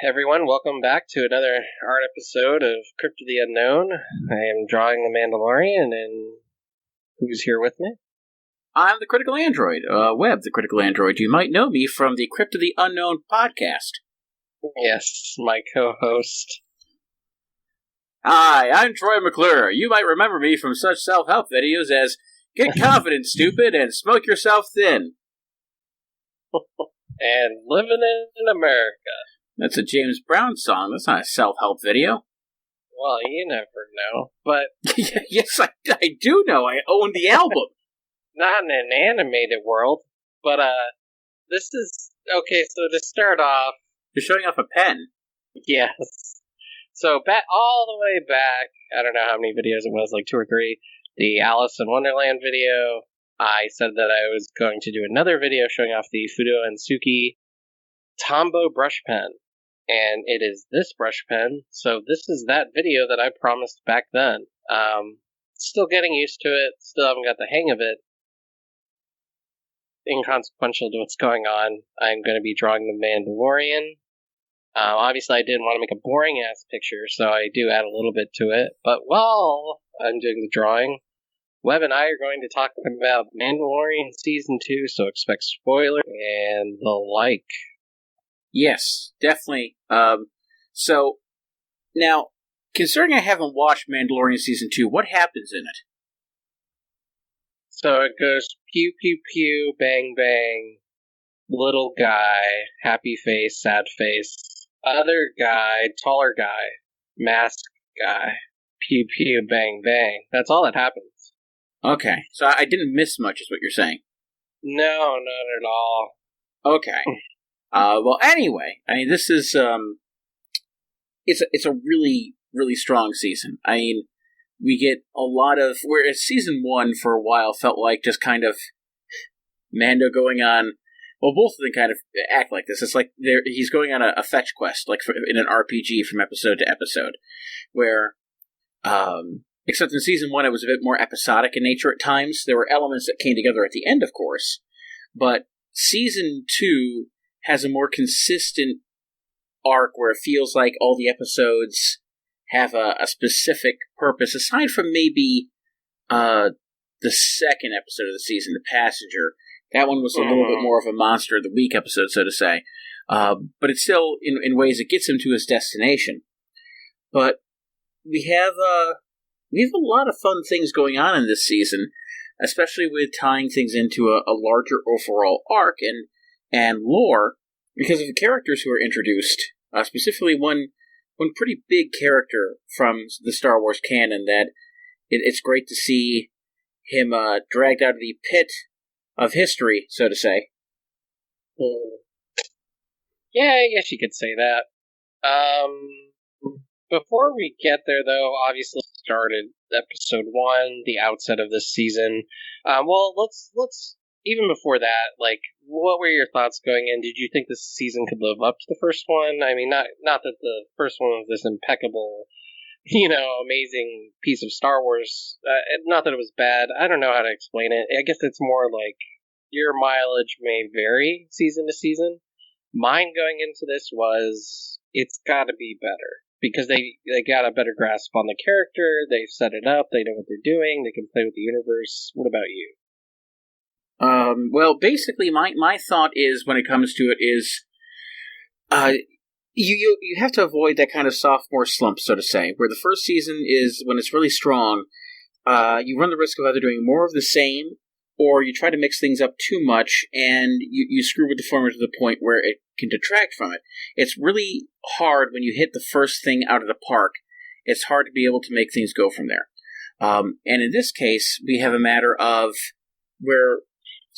Everyone, welcome back to another art episode of Crypt of the Unknown. I am drawing the Mandalorian, and who's here with me? I'm the Critical Android, Webb, the Critical Android. You might know me from the Crypt of the Unknown podcast. Yes, my co-host. Hi, I'm Troy McClure. You might remember me from such self-help videos as Get Confident, Stupid, and Smoke Yourself Thin. And Living in America. That's a James Brown song. That's not a self-help video. Well, you never know. But yes, I do know. I own the album. Not in an animated world. But, this is... Okay, so to start off... You're showing off a pen. Yes. So, all the way back, I don't know how many videos it was, like 2 or 3, the Alice in Wonderland video, I said that I was going to do another video showing off the Fudenosuke Tombow Brush Pen. And it is this brush pen, so this is that video that I promised back then. Still getting used to it, still haven't got the hang of it. Inconsequential to what's going on, I'm going to be drawing the Mandalorian. Obviously I didn't want to make a boring-ass picture, so I do add a little bit to it. But while I'm doing the drawing, Webb and I are going to talk about Mandalorian Season 2, so expect spoilers and the like. Yes, definitely. So, now, considering I haven't watched Mandalorian Season 2, what happens in it? So it goes pew pew pew, bang bang, little guy, happy face, sad face, other guy, taller guy, masked guy, pew pew, bang bang. That's all that happens. Okay, so I didn't miss much is what you're saying. No, not at all. Okay. Well, anyway, I mean, this is, it's a really, really strong season. I mean, we get a lot of, whereas Season 1 for a while felt like just kind of Mando going on, well, both of them kind of act like this. It's like he's going on a fetch quest, like in an RPG from episode to episode, where, except in Season 1 it was a bit more episodic in nature at times. There were elements that came together at the end, of course, but Season 2 has a more consistent arc where it feels like all the episodes have a specific purpose, aside from maybe the second episode of the season, The Passenger. That one was a little bit more of a Monster of the Week episode, so to say. But it's still, in ways, it gets him to his destination. But we have a lot of fun things going on in this season, especially with tying things into a larger overall arc and lore, because of the characters who are introduced, specifically one pretty big character from the Star Wars canon that it's great to see him dragged out of the pit of history, so to say. Yeah, I guess you could say that. Before we get there, though, obviously started episode 1, the outset of this season. Well, let's even before that, like, what were your thoughts going in? Did you think this season could live up to the first one? I mean, not that the first one was this impeccable, amazing piece of Star Wars. Not that it was bad. I don't know how to explain it. I guess it's more like your mileage may vary season to season. Mine going into this was, it's got to be better. Because they got a better grasp on the character, they've set it up, they know what they're doing, they can play with the universe. What about you? Well, basically, my thought is, when it comes to it, is you have to avoid that kind of sophomore slump, so to say, where the first season is, when it's really strong, you run the risk of either doing more of the same, or you try to mix things up too much, and you screw with the formula to the point where it can detract from it. It's really hard when you hit the first thing out of the park. It's hard to be able to make things go from there. And in this case, we have a matter of where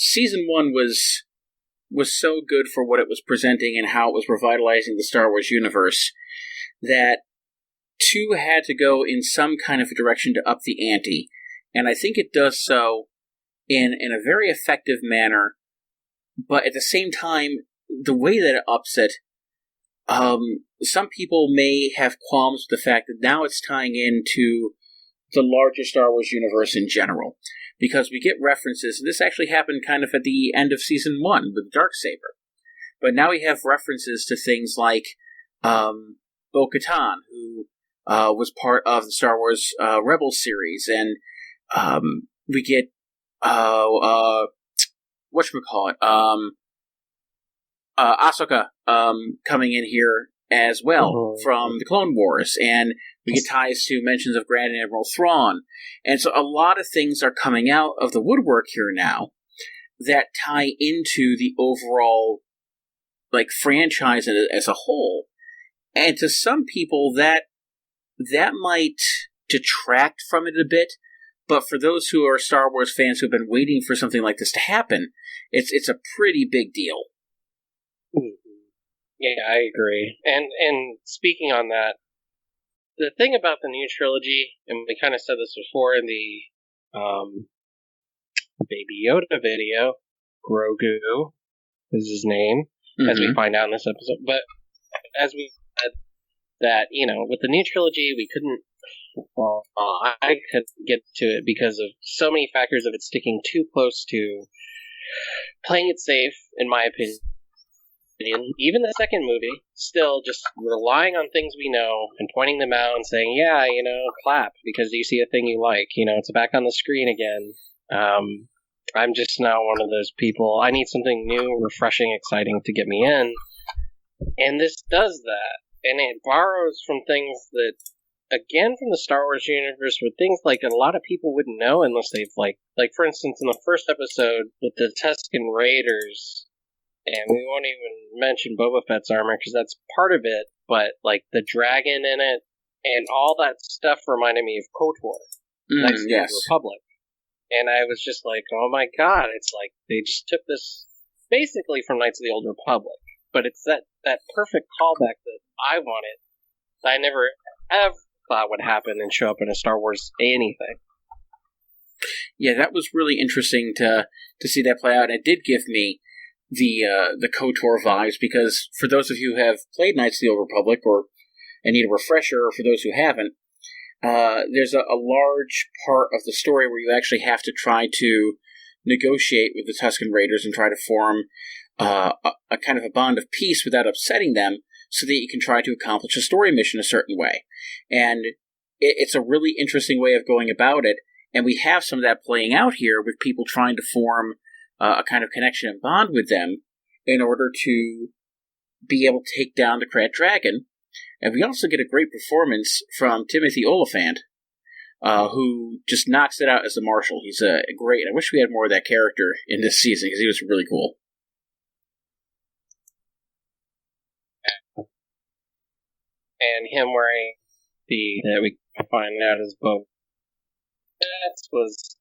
Season 1 was so good for what it was presenting and how it was revitalizing the Star Wars universe that 2 had to go in some kind of a direction to up the ante. And I think it does so in a very effective manner, but at the same time, the way that it ups it, some people may have qualms with the fact that now it's tying into the larger Star Wars universe in general. Because we get references, and this actually happened kind of at the end of Season 1 with Darksaber. But now we have references to things like Bo-Katan, who was part of the Star Wars Rebels series, and we get whatchamacallit, Ahsoka coming in here as well from the Clone Wars, and we get ties to mentions of Grand Admiral Thrawn, and so a lot of things are coming out of the woodwork here now that tie into the overall franchise as a whole. And to some people, that might detract from it a bit, but for those who are Star Wars fans who have been waiting for something like this to happen, it's a pretty big deal. Yeah, I agree. And speaking on that, the thing about the new trilogy, and we kind of said this before in the Baby Yoda video, Grogu is his name, as we find out in this episode. But as we said, that, with the new trilogy, we couldn't, I couldn't get to it because of so many factors of it sticking too close to playing it safe, in my opinion. Even the second movie, still just relying on things we know and pointing them out and saying, yeah, clap, because you see a thing you like. It's back on the screen again. I'm just not one of those people. I need something new, refreshing, exciting to get me in. And this does that. And it borrows from things that, again, from the Star Wars universe, with things like a lot of people wouldn't know unless they've, like for instance, in the first episode with the Tusken Raiders, and we won't even mention Boba Fett's armor because that's part of it, but, the dragon in it and all that stuff reminded me of KOTOR, Knights of the Old Republic. And I was just like, oh my god, it's like they just took this basically from Knights of the Old Republic. But it's that perfect callback that I wanted, that I never ever thought would happen and show up in a Star Wars anything. Yeah, that was really interesting to see that play out. It did give me the KOTOR vibes, because for those of you who have played Knights of the Old Republic and need a refresher, or for those who haven't, there's a large part of the story where you actually have to try to negotiate with the Tusken Raiders and try to form a kind of a bond of peace without upsetting them, so that you can try to accomplish a story mission a certain way. And it's a really interesting way of going about it, and we have some of that playing out here with people trying to form a kind of connection and bond with them in order to be able to take down the Krayt Dragon. And we also get a great performance from Timothy Olyphant, who just knocks it out as the Marshal. He's great. I wish we had more of that character in this season, because he was really cool. And him wearing that we find out is Boba. That was,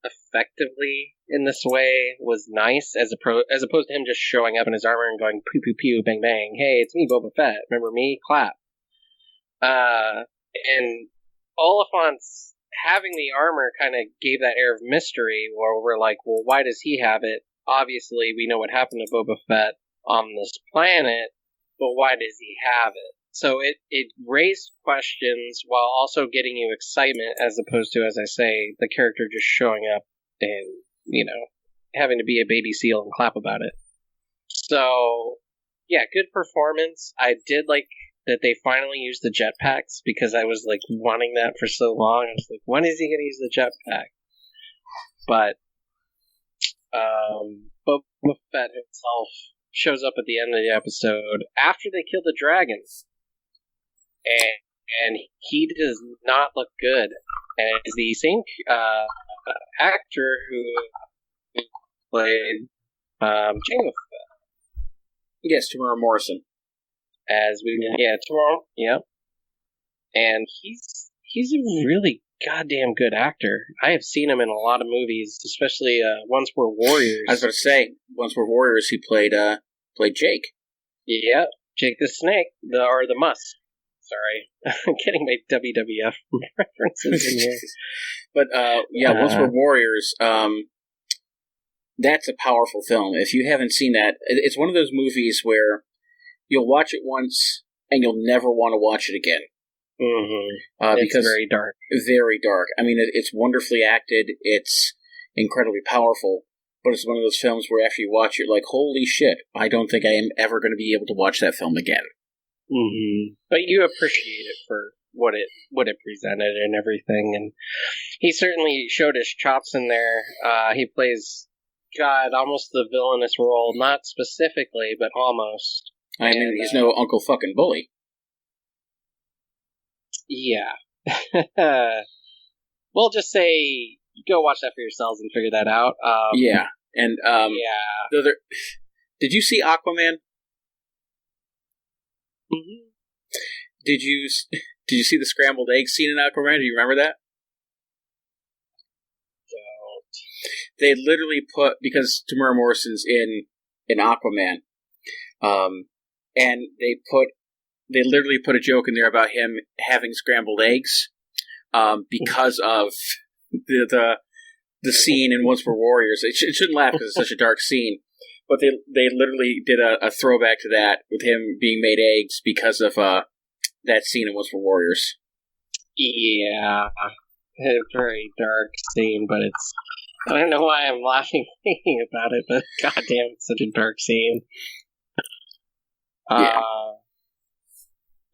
effectively in this way was nice, as opposed to him just showing up in his armor and going pew pew pew bang bang. Hey, it's me, Boba Fett. Remember me? Clap. And Oliphant's having the armor kind of gave that air of mystery, where we're like, well, why does he have it? Obviously, we know what happened to Boba Fett on this planet, but why does he have it? So it raised questions while also getting you excitement, as opposed to, as I say, the character just showing up and, having to be a baby seal and clap about it. So, yeah, good performance. I did like that they finally used the jetpacks, because I was, wanting that for so long. I was like, when is he going to use the jetpack? But, Boba Fett himself shows up at the end of the episode after they kill the dragons. And he does not look good. And it's the same actor who played Jango Fett. Yes, Tamara Morrison. Tamara, yeah. And he's a really goddamn good actor. I have seen him in a lot of movies, especially Once Were Warriors. I was going to say, Once Were Warriors, he played Jake. Yeah, Jake the Snake, or the Musk. Sorry, I'm getting my WWF references in here. But, Once Were Warriors, that's a powerful film. If you haven't seen that, it's one of those movies where you'll watch it once and you'll never want to watch it again. Mm-hmm. Because very dark. Very dark. I mean, it's wonderfully acted. It's incredibly powerful. but it's one of those films where after you watch it, you're like, holy shit, I don't think I am ever going to be able to watch that film again. Mm-hmm. But you appreciate it for what it presented and everything, and he certainly showed his chops in there. He plays, God, almost the villainous role, not specifically, but almost. I mean, he's no Uncle fucking Bully. Yeah. We'll just say, go watch that for yourselves and figure that out. Yeah, and yeah. Did you see Aquaman? Mm-hmm. Did you see the scrambled egg scene in Aquaman? Do you remember that? Don't. They literally put, because Tamara Morrison's in Aquaman, and they literally put a joke in there about him having scrambled eggs, because of the scene in Once Were Warriors. It shouldn't laugh because it's such a dark scene, but they literally did a throwback to that with him being made eggs because of that scene in Once Were Warriors. Yeah, a very dark scene, but it's, I don't know why I'm laughing thinking about it, but goddamn, it's such a dark scene. Yeah.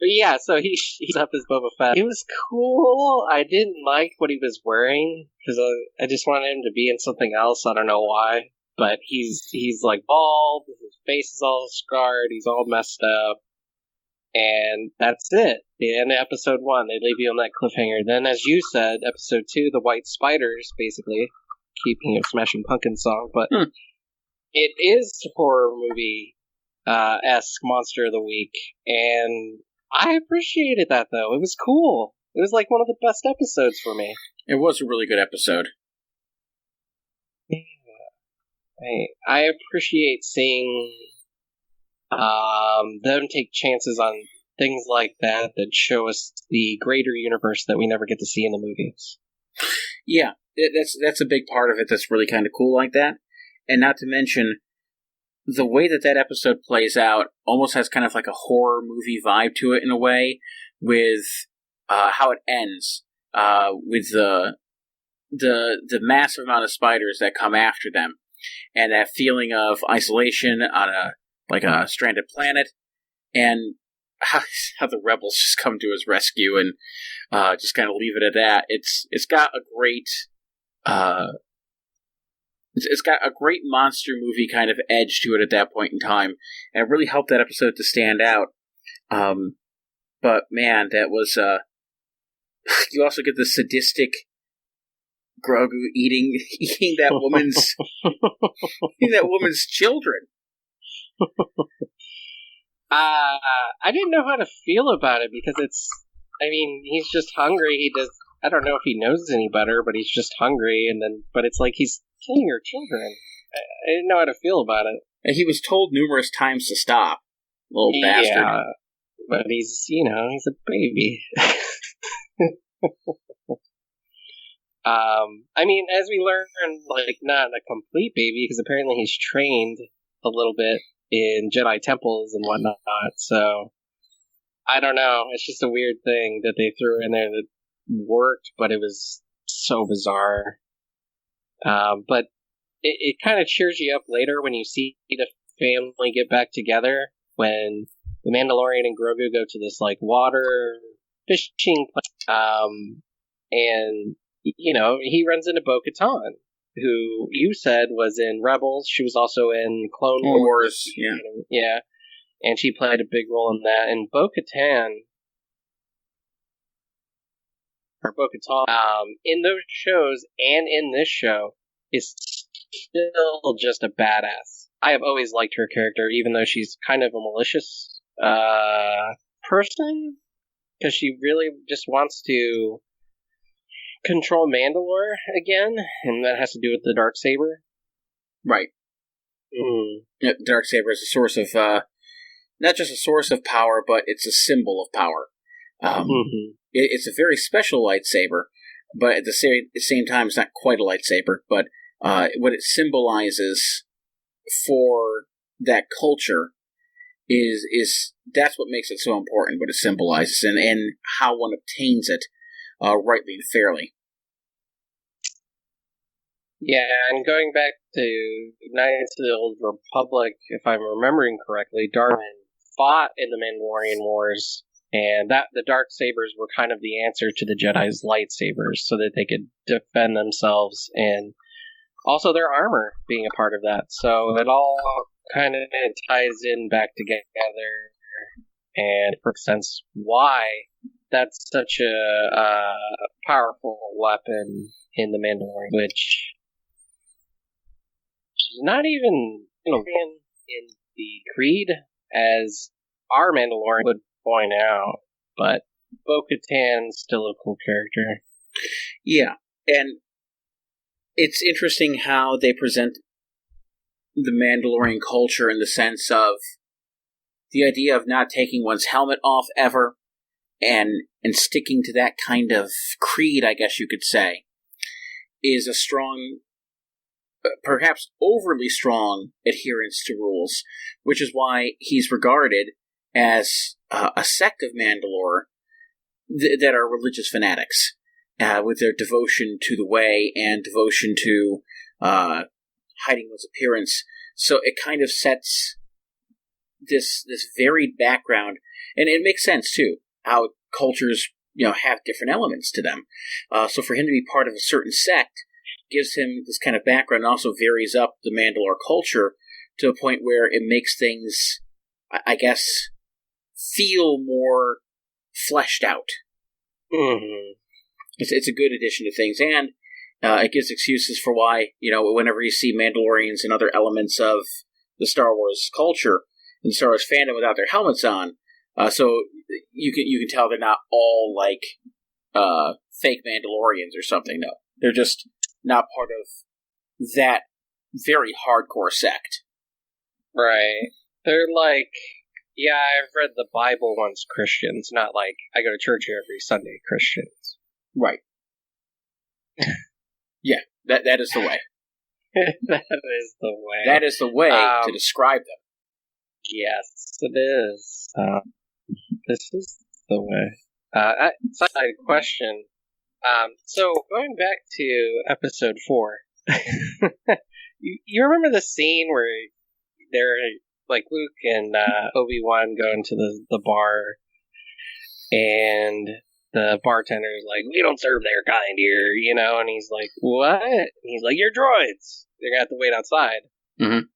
But yeah, so he's up as Boba Fett. It was cool. I didn't like what he was wearing because I just wanted him to be in something else. I don't know why, but he's like bald. His face is all scarred. He's all messed up, and that's it. The end of episode 1. They leave you on that cliffhanger. Then, as you said, episode 2, the White Spiders, basically keeping a Smashing Pumpkins song, but it is horror movie esque Monster of the Week, and I appreciated that, though. It was cool. It was like one of the best episodes for me. It was a really good episode. Yeah. I appreciate seeing them take chances on things like that show us the greater universe that we never get to see in the movies. Yeah, that's a big part of it that's really kind of cool like that. And not to mention, the way that episode plays out almost has kind of like a horror movie vibe to it in a way, with how it ends, with the massive amount of spiders that come after them, and that feeling of isolation on a stranded planet, and how the rebels just come to his rescue and just kind of leave it at that. It's got a great. It's got a great monster movie kind of edge to it at that point in time, and it really helped that episode to stand out. But man, that was you also get the sadistic Grogu eating that woman's children. I didn't know how to feel about it because he's just hungry. I don't know if he knows any better, but he's just hungry, but it's like he's killing your children. I didn't know how to feel about it. And he was told numerous times to stop. Little bastard. Yeah, but he's a baby. As we learn, not a complete baby, because apparently he's trained a little bit in Jedi temples and whatnot, so I don't know. It's just a weird thing that they threw in there that worked, but it was so bizarre. But it kind of cheers you up later when you see the family get back together, when the Mandalorian and Grogu go to this water fishing place, and he runs into Bo-Katan, who you said was in Rebels. She was also in Clone Wars. Yeah, and she played a big role in that. And Bo-Katan, in those shows and in this show, is still just a badass. I have always liked her character, even though she's kind of a malicious person, because she really just wants to control Mandalore again, and that has to do with the Darksaber. Right. Yeah, Darksaber is a source of, not just a source of power, but it's a symbol of power. It's a very special lightsaber, but at the same time, it's not quite a lightsaber, but what it symbolizes for that culture is that's what makes it so important, what it symbolizes, and how one obtains it rightly and fairly. Yeah, and going back to Knights of the Old Republic, if I'm remembering correctly, Darwin fought in the Mandalorian Wars, and that the dark sabers were kind of the answer to the Jedi's lightsabers, so that they could defend themselves, and also their armor being a part of that. So it all kind of ties in back together, and it makes sense why that's such a powerful weapon in the Mandalorian, which is not even in the Creed, as our Mandalorian would point out, but Bo-Katan's still a cool character. Yeah, and it's interesting how they present the Mandalorian culture in the sense of the idea of not taking one's helmet off ever, and sticking to that kind of creed, I guess you could say, is a strong, perhaps overly strong adherence to rules, which is why he's regarded as a sect of Mandalore that are religious fanatics, with their devotion to the way and devotion to hiding one's appearance. So it kind of sets this varied background, and it makes sense too how cultures have different elements to them. So for him to be part of a certain sect gives him this kind of background, and also varies up the Mandalore culture to a point where it makes things, I guess, feel more fleshed out. Mm-hmm. It's a good addition to things, and it gives excuses for why, whenever you see Mandalorians and other elements of the Star Wars culture and Star Wars fandom without their helmets on, so you can tell they're not all like fake Mandalorians or something. No, they're just not part of that very hardcore sect. Right. They're like, yeah, I've read the Bible once Christians, not like I go to church every Sunday Christians. Right. Yeah, that is the way. That is the way. That is the way to describe them. Yes, it is. This is the way. Side question. So going back to episode 4, you remember the scene where they're like Luke and Obi-Wan go into the bar, and the bartender's like, "We don't serve their kind here," and he's like, "What?" And he's like, "You're droids. They're gonna have to wait outside." Mm-hmm.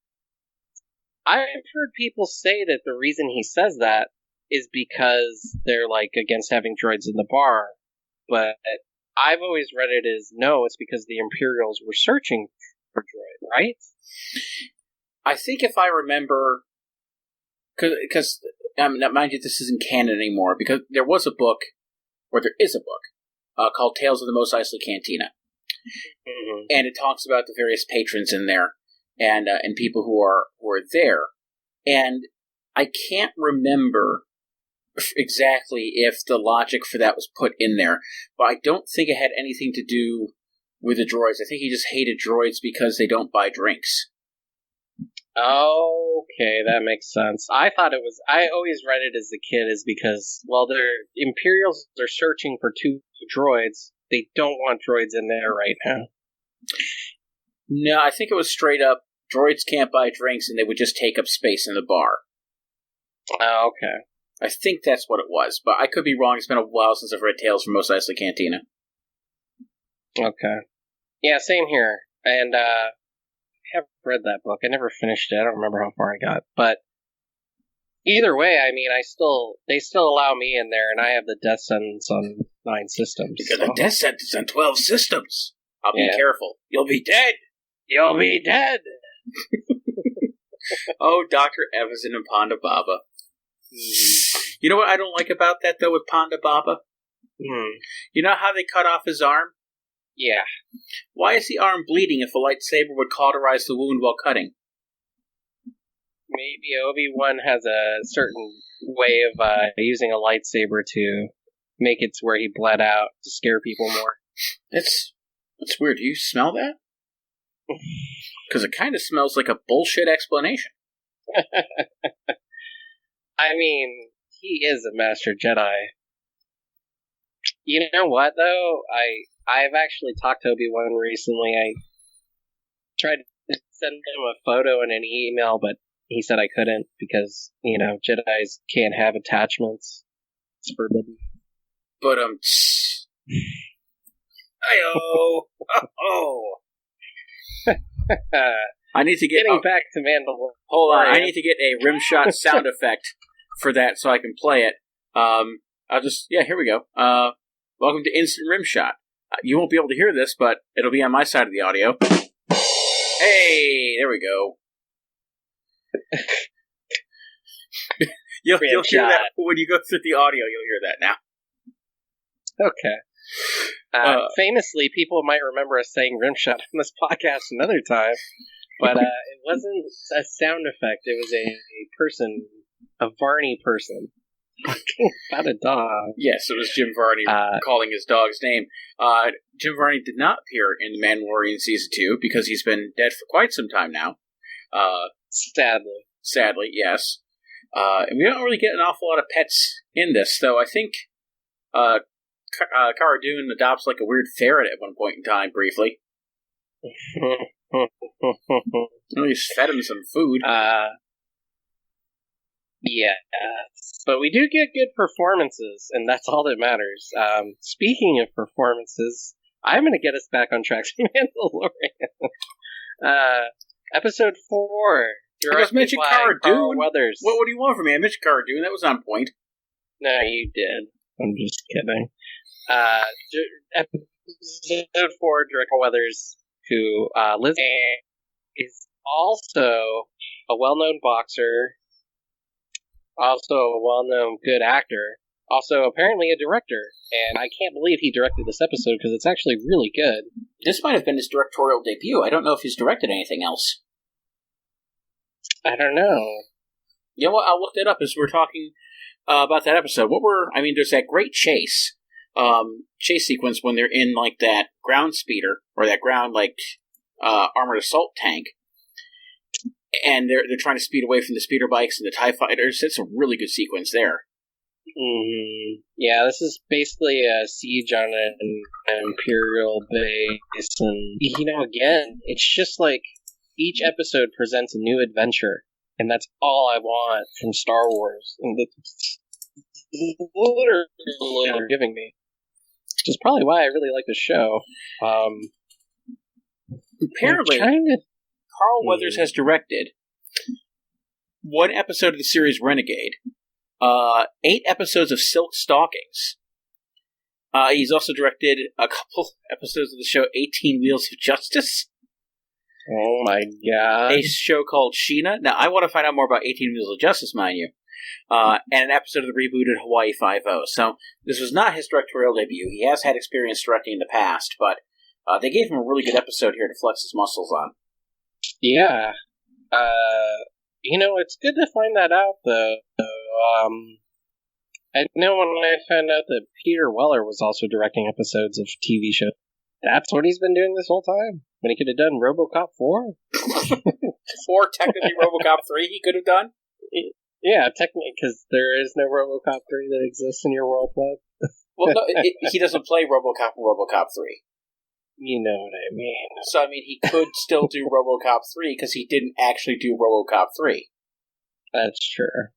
I've heard people say that the reason he says that is because they're like against having droids in the bar, but I've always read it as no, it's because the Imperials were searching for droid, right? I think if I remember, because mind you, this isn't canon anymore, because there was a book, or there is a book, called Tales of the Mos Eisley Cantina, Mm-hmm. and it talks about the various patrons in there, and people who are there, and I can't remember exactly if the logic for that was put in there, but I don't think it had anything to do with the droids. I think he just hated droids because they don't buy drinks. Okay, that makes sense. I always read it as a kid is because, well, the Imperials are searching for 2 droids. They don't want droids in there right now. No, I think it was straight up, droids can't buy drinks and they would just take up space in the bar. Oh, okay. I think that's what it was, but I could be wrong. It's been a while since I've read Tales from Mos Eisley Cantina. Okay. Yeah, same here. And I have read that book. I never finished it. I don't remember how far I got. But either way, I mean, they still allow me in there, and I have the death sentence on 9 systems. You got a death sentence on 12 systems. I'll be careful. You'll be dead. You'll be dead. Oh, Dr. Evazan and Ponda Baba. You know what I don't like about that, though, with Ponda Baba? You know how they cut off his arm? Yeah. Why is the arm bleeding if a lightsaber would cauterize the wound while cutting? Maybe Obi-Wan has a certain way of using a lightsaber to make it to where he bled out to scare people more. That's weird. Do you smell that? Because it kind of smells like a bullshit explanation. I mean, he is a Master Jedi. You know what, though? I've actually talked to Obi-Wan recently. tried to send him a photo and an email, but he said I couldn't because, Jedis can't have attachments. It's forbidden. But, I need to get... Getting back to Mandalorian. Hold on, I need to get a rimshot sound effect for that so I can play it. Here we go. Welcome to Instant Rimshot. You won't be able to hear this, but it'll be on my side of the audio. Hey, there we go. You'll hear that when you go through the audio. You'll hear that now. Okay. Famously, people might remember us saying rimshot on this podcast another time, but it wasn't a sound effect. It was a person, a Varney person. About a dog. Yes, it was Jim Varney calling his dog's name. Jim Varney did not appear in The Mandalorian Season 2 because he's been dead for quite some time now. Sadly, yes. And we don't really get an awful lot of pets in this, though I think Cara Dune adopts like a weird ferret at one point in time, briefly. At least fed him some food. Yeah, but we do get good performances, and that's all that matters. Speaking of performances, I'm going to get us back on track to Mandalorian. Episode 4. I just mentioned Cara Dune. Weathers. What do you want from me? I mentioned Cara Dune. That was on point. No, you did. I'm just kidding. Episode 4, Director Weathers, who lives is also a well-known boxer, also a well-known good actor, also apparently a director, and I can't believe he directed this episode because it's actually really good. This might have been his directorial debut. I don't know if he's directed anything else. I don't know. You know what? I'll look that up as we're talking about that episode. There's that great chase sequence when they're in like that ground speeder or that ground armored assault tank, and they're trying to speed away from the speeder bikes and the TIE fighters. It's a really good sequence there. Mm-hmm. Yeah, this is basically a siege on an Imperial base, and again, it's just like each episode presents a new adventure, and that's all I want from Star Wars. And that's literally what they're giving me. Which is probably why I really like the show. Apparently, Carl Weathers has directed one episode of the series Renegade, 8 episodes of Silk Stockings. He's also directed a couple episodes of the show 18 Wheels of Justice. Oh my god. A show called Sheena. Now, I want to find out more about 18 Wheels of Justice, mind you. And an episode of the rebooted Hawaii Five-0. So, this was not his directorial debut. He has had experience directing in the past, but they gave him a really good episode here to flex his muscles on. Yeah. It's good to find that out, though. I know when I found out that Peter Weller was also directing episodes of TV shows, that's what he's been doing this whole time. When he could have done RoboCop 4. Or technically RoboCop 3 he could have done? Yeah, technically, because there is no RoboCop 3 that exists in your world, Bob. Well, no, he doesn't play RoboCop in RoboCop 3. You know what I mean. So, he could still do RoboCop 3 because he didn't actually do RoboCop 3. That's true.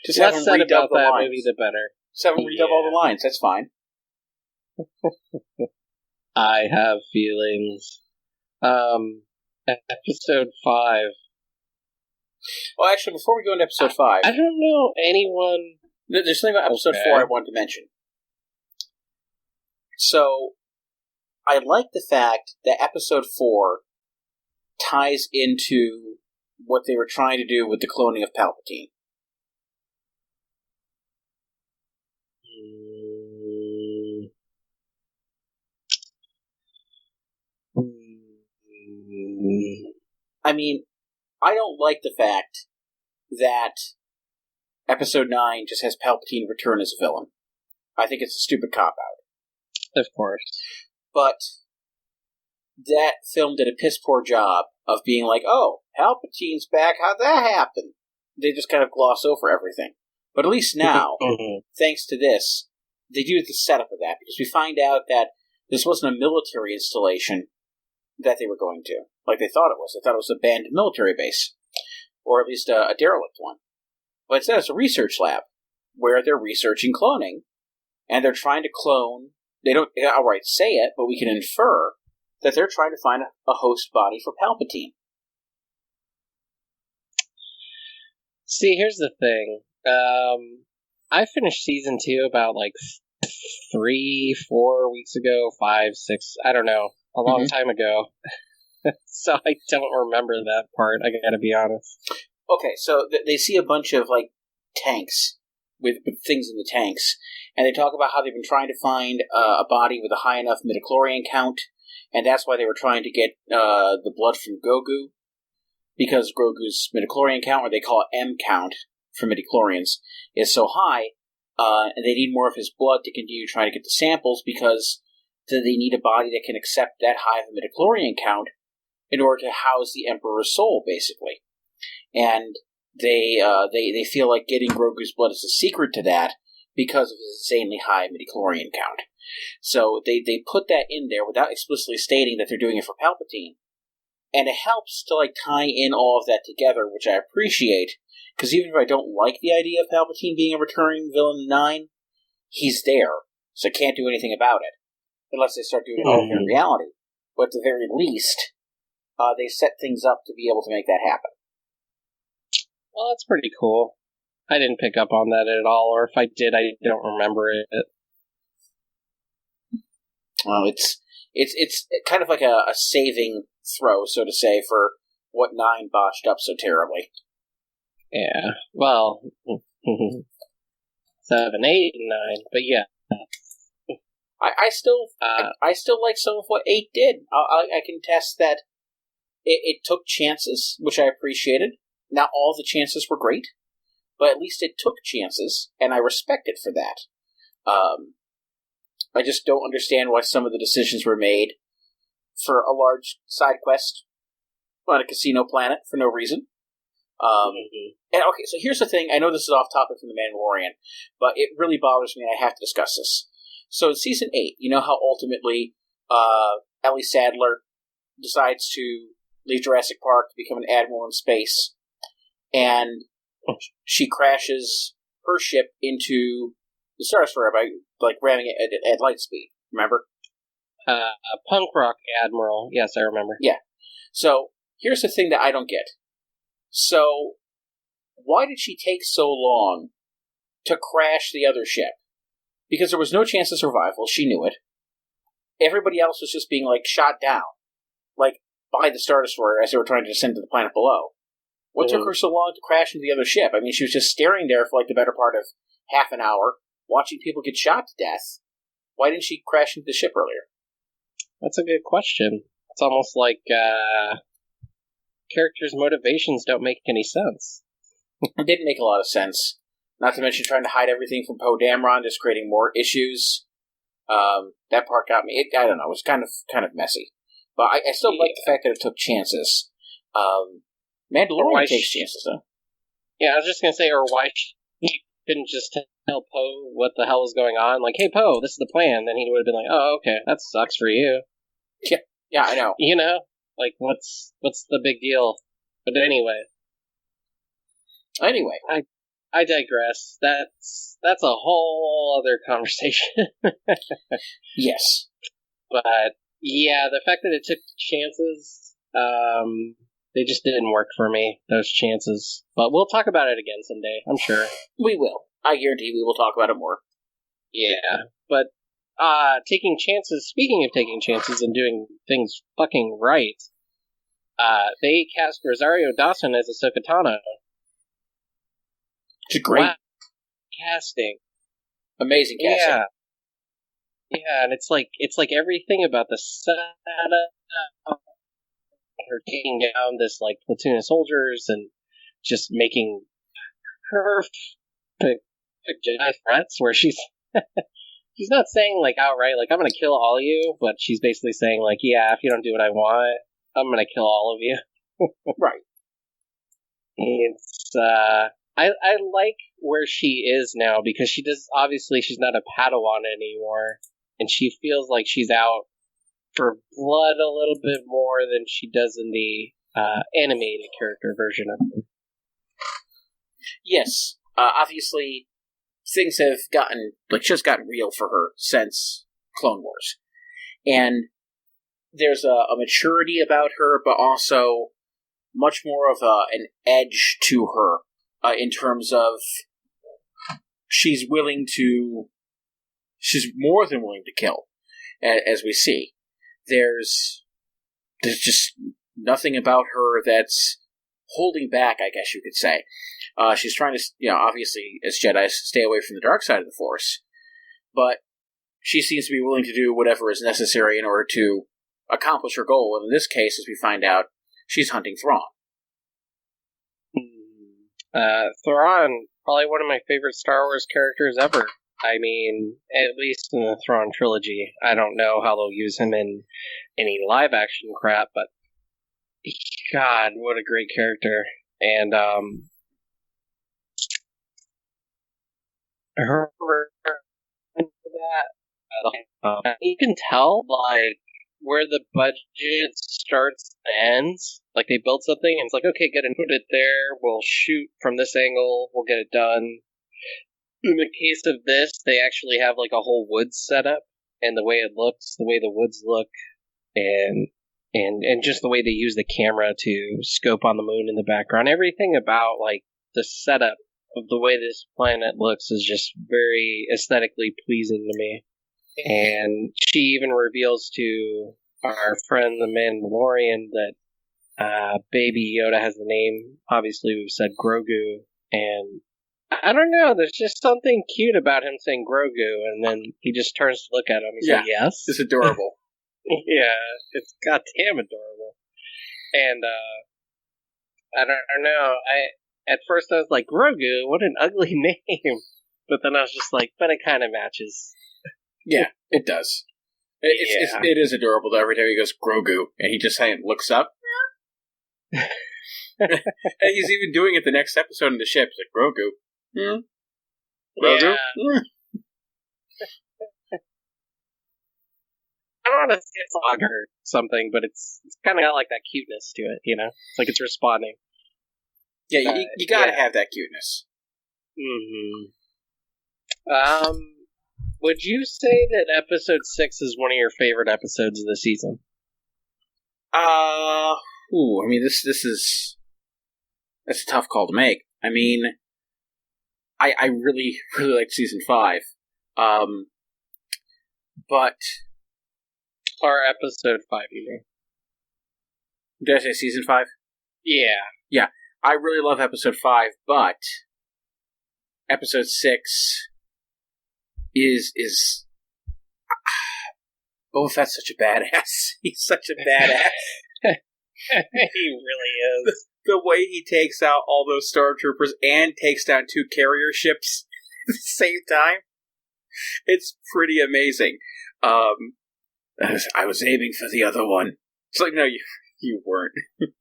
Just less said about that movie, the better. Just have him redub all the lines. That's fine. I have feelings. Episode 5. Well, actually, before we go into episode 5... I don't know anyone... There's something about episode 4 I wanted to mention. So, I like the fact that episode 4 ties into what they were trying to do with the cloning of Palpatine. I don't like the fact that episode 9 just has Palpatine return as a villain. I think it's a stupid cop-out. Of course. But that film did a piss-poor job of being like, oh, Palpatine's back, how'd that happen? They just kind of gloss over everything. But at least now, thanks to this, they do the setup of that, because we find out that this wasn't a military installation that they were going to, like they thought it was. They thought it was an abandoned military base, or at least a derelict one. But instead, it's a research lab where they're researching cloning, and they're trying to clone. They don't outright say it, but we can infer that they're trying to find a host body for Palpatine. See, here's the thing. I finished season 2 about 3-4 weeks ago, 5, 6, I don't know, a long time ago. So I don't remember that part, I gotta be honest. Okay, so they see a bunch of, tanks, with things in the tanks, and they talk about how they've been trying to find a body with a high enough midichlorian count, and that's why they were trying to get the blood from Grogu, because Grogu's midichlorian count, or they call it M count for midichlorians, is so high, and they need more of his blood to continue trying to get the samples, because they need a body that can accept that high of a midichlorian count in order to house the Emperor's soul, basically. And they feel like getting Grogu's blood is a secret to that because of his insanely high midichlorian count. So they put that in there without explicitly stating that they're doing it for Palpatine. And it helps to tie in all of that together, which I appreciate, because even if I don't like the idea of Palpatine being a recurring villain in 9, he's there, so I can't do anything about it, unless they start doing it in reality. But at the very least, they set things up to be able to make that happen. Well, that's pretty cool. I didn't pick up on that at all, or if I did, I don't remember it. Well, it's kind of like a saving throw, so to say, for what 9 botched up so terribly. Yeah, well, 7, 8, and 9, but yeah. I still like some of what 8 did. I can test that it took chances, which I appreciated. Not all the chances were great, but at least it took chances, and I respect it for that. I just don't understand why some of the decisions were made for a large side quest on a casino planet for no reason. And okay, so here's the thing. I know this is off topic from The Mandalorian, but it really bothers me, and I have to discuss this. So in Season 8, you know how ultimately Ellie Sattler decides to leave Jurassic Park to become an admiral in space, and she crashes her ship into the Star Destroyer by ramming it at light speed, remember? Punk Rock Admiral, yes, I remember. Yeah. So, here's the thing that I don't get. So, why did she take so long to crash the other ship? Because there was no chance of survival, she knew it. Everybody else was just being, shot down, by the Star Destroyer as they were trying to descend to the planet below. What took her so long to crash into the other ship? I mean, she was just staring there for, the better part of half an hour, watching people get shot to death. Why didn't she crash into the ship earlier? That's a good question. It's almost like characters' motivations don't make any sense. It didn't make a lot of sense. Not to mention trying to hide everything from Poe Dameron, just creating more issues. That part got me. I don't know. It was kind of messy, but I still like the fact that it took chances. Mandalorian takes chances, though. Yeah, I was just gonna say, or why he couldn't just tell Poe what the hell was going on? Like, hey, Poe, this is the plan. Then he would have been like, oh, okay, that sucks for you. Yeah, I know. What's the big deal? But anyway, I digress. That's a whole other conversation. Yes, but yeah, the fact that it took chances, they just didn't work for me. Those chances, but we'll talk about it again someday. I'm sure we will. I guarantee we will talk about it more. Yeah, but taking chances. Speaking of taking chances and doing things fucking right, they cast Rosario Dawson as Ahsoka Tano. It's great casting. Amazing casting. Yeah, and it's like everything about the setup, her taking down this platoon of soldiers and just making perfect Jedi threats where she's she's not saying outright I'm gonna kill all of you, but she's basically saying yeah, if you don't do what I want, I'm gonna kill all of you. Right. It's I like where she is now because obviously she's not a Padawan anymore, and she feels like she's out for blood a little bit more than she does in the animated character version of her. Yes, obviously things have just gotten real for her since Clone Wars, and there's a maturity about her, but also much more of an edge to her in terms of she's more than willing to kill, as we see. There's just nothing about her that's holding back, I guess you could say. She's trying to, obviously, as Jedi, stay away from the dark side of the Force, but she seems to be willing to do whatever is necessary in order to accomplish her goal, and in this case, as we find out, she's hunting Thrawn. Thrawn, probably one of my favorite Star Wars characters ever. I mean, at least in the Thrawn trilogy. I don't know how they'll use him in any live-action crap, but God, what a great character. And, her that, you can tell, like, where the budget starts and ends. Like, they build something, and it's like, okay, good, and put it there, we'll shoot from this angle, we'll get it done. In the case of this, they actually have, like, a whole woods setup, and the way it looks, the way the woods look, and just the way they use the camera to scope on the moon in the background, everything about, like, the setup of the way this planet looks is just very aesthetically pleasing to me. And she even reveals to our friend the Mandalorian that Baby Yoda has the name. Obviously, we've said Grogu, and I don't know. There's just something cute about him saying Grogu, and then he just turns to look at him. He's like, "Yes, it's adorable." Yeah, it's goddamn adorable. And I don't know. At first I was like, Grogu, what an ugly name. But then I was just like, but it kind of matches. Yeah, it does. It is adorable, though. Every time he goes, Grogu, and he just looks up. And he's even doing it the next episode in the ship. He's like, Grogu. Hmm? Grogu? Yeah. I don't want to say it's on or something, but it's kind of got like that cuteness to it, It's like it's responding. Yeah, you gotta have that cuteness. Mm-hmm. Would you say that episode 6 is one of your favorite episodes of the season? I mean, that's a tough call to make. I mean, I really, really like season 5. But... Or episode 5, you mean? Did I say season 5? Yeah. Yeah. I really love episode 5, but episode 6 is Boba Fett's such a badass. He's such a badass. He really is. The way he takes out all those stormtroopers and takes down 2 carrier ships at the same time, it's pretty amazing. I was aiming for the other one. It's like, no, you weren't.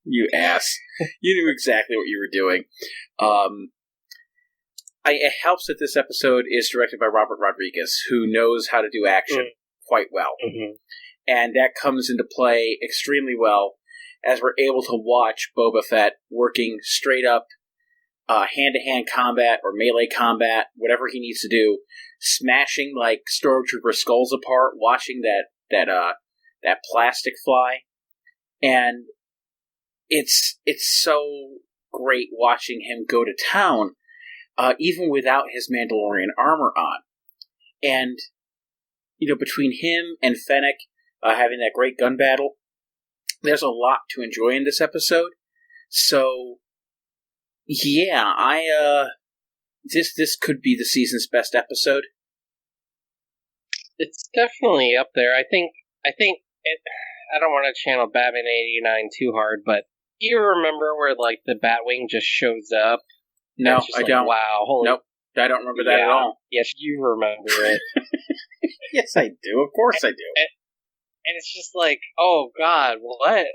You ass. You knew exactly what you were doing. It helps that this episode is directed by Robert Rodriguez, who knows how to do action quite well. Mm-hmm. And that comes into play extremely well as we're able to watch Boba Fett working straight up hand-to-hand combat or melee combat, whatever he needs to do, smashing like stormtrooper skulls apart, watching that plastic fly. And it's so great watching him go to town, even without his Mandalorian armor on. And, between him and Fennec having that great gun battle, there's a lot to enjoy in this episode. So, yeah, this could be the season's best episode. It's definitely up there. I think I don't want to channel Batman 89 too hard, but you remember where like the Batwing just shows up? No, I don't. Wow, nope, I don't remember that at all. Yes, you remember it. Yes, I do. Of course, I do. And it's just like, oh God, what?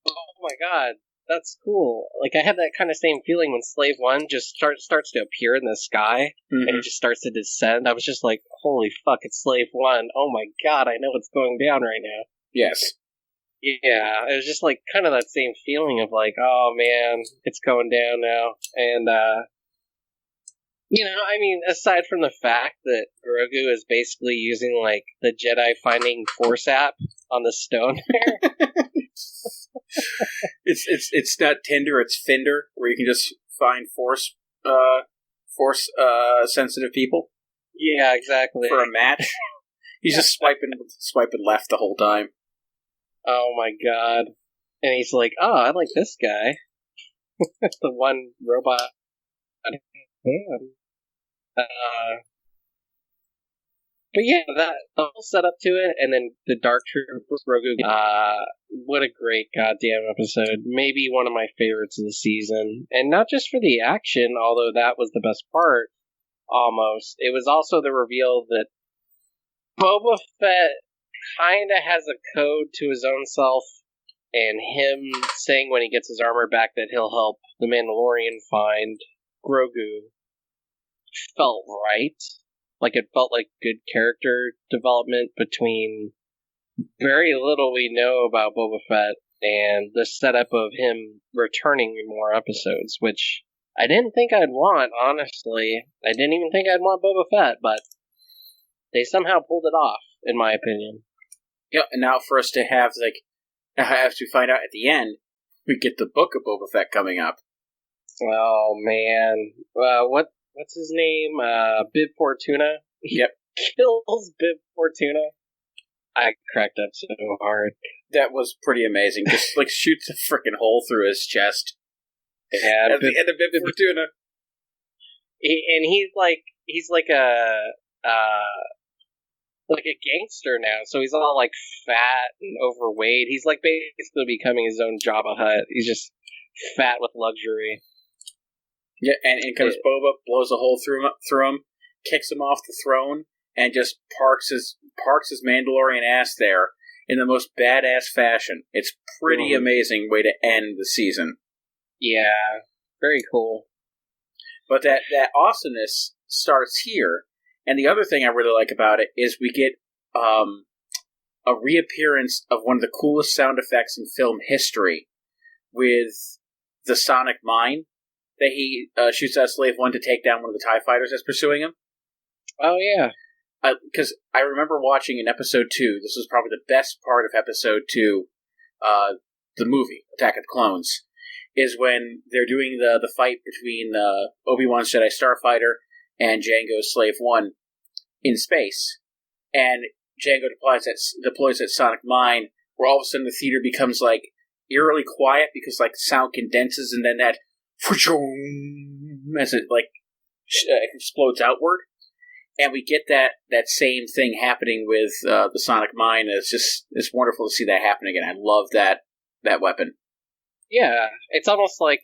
Oh my God, That's cool. Like, I had that kind of same feeling when Slave One just starts to appear in the sky, and it just starts to descend. I was just like, holy fuck, it's Slave One. Oh my god, I know what's going down right now. Yes. Yeah, it was just like kind of that same feeling of like, oh man, it's going down now. And, I mean, aside from the fact that Grogu is basically using like the Jedi Finding Force app on the stone there. It's not Tinder, it's Finder, where you can just find force sensitive people. Yeah, exactly. For a match. He's just swiping left the whole time. Oh my god. And he's like, oh, I like this guy. The one robot. But yeah, that the whole setup to it, and then the Dark Troopers, Grogu. What a great goddamn episode! Maybe one of my favorites of the season, and not just for the action, although that was the best part. Almost, it was also the reveal that Boba Fett kind of has a code to his own self, and him saying when he gets his armor back that he'll help the Mandalorian find Grogu felt right. Like, it felt like good character development between very little we know about Boba Fett and the setup of him returning in more episodes, which I didn't think I'd want, honestly. I didn't even think I'd want Boba Fett, but they somehow pulled it off, in my opinion. Yeah, and now for us to have, to find out at the end, we get the book of Boba Fett coming up. Oh, man. What's his name? Bib Fortuna? Yep. Kills Bib Fortuna. I cracked up so hard. That was pretty amazing. Just, shoots a freaking hole through his chest. Yeah, at the end of Bib Fortuna. He's like a gangster now, so he's all, like, fat and overweight. He's, like, basically becoming his own Jabba Hutt. He's just fat with luxury. Yeah, and because Boba blows a hole through him, kicks him off the throne, and just parks his Mandalorian ass there in the most badass fashion. It's pretty amazing way to end the season. Yeah, very cool. But that awesomeness starts here, and the other thing I really like about it is we get a reappearance of one of the coolest sound effects in film history with the sonic mine that he shoots at Slave One to take down one of the TIE fighters that's pursuing him. Oh, yeah. Because I remember watching in Episode 2, this was probably the best part of Episode 2, the movie, Attack of the Clones, is when they're doing the fight between Obi-Wan's Jedi Starfighter and Jango's Slave One in space. And Jango deploys that sonic mine, where all of a sudden the theater becomes, like, eerily quiet because, like, sound condenses, and then that as it, like, explodes outward. And we get that same thing happening with the sonic mine. It's wonderful to see that happen again. I love that weapon. Yeah, it's almost like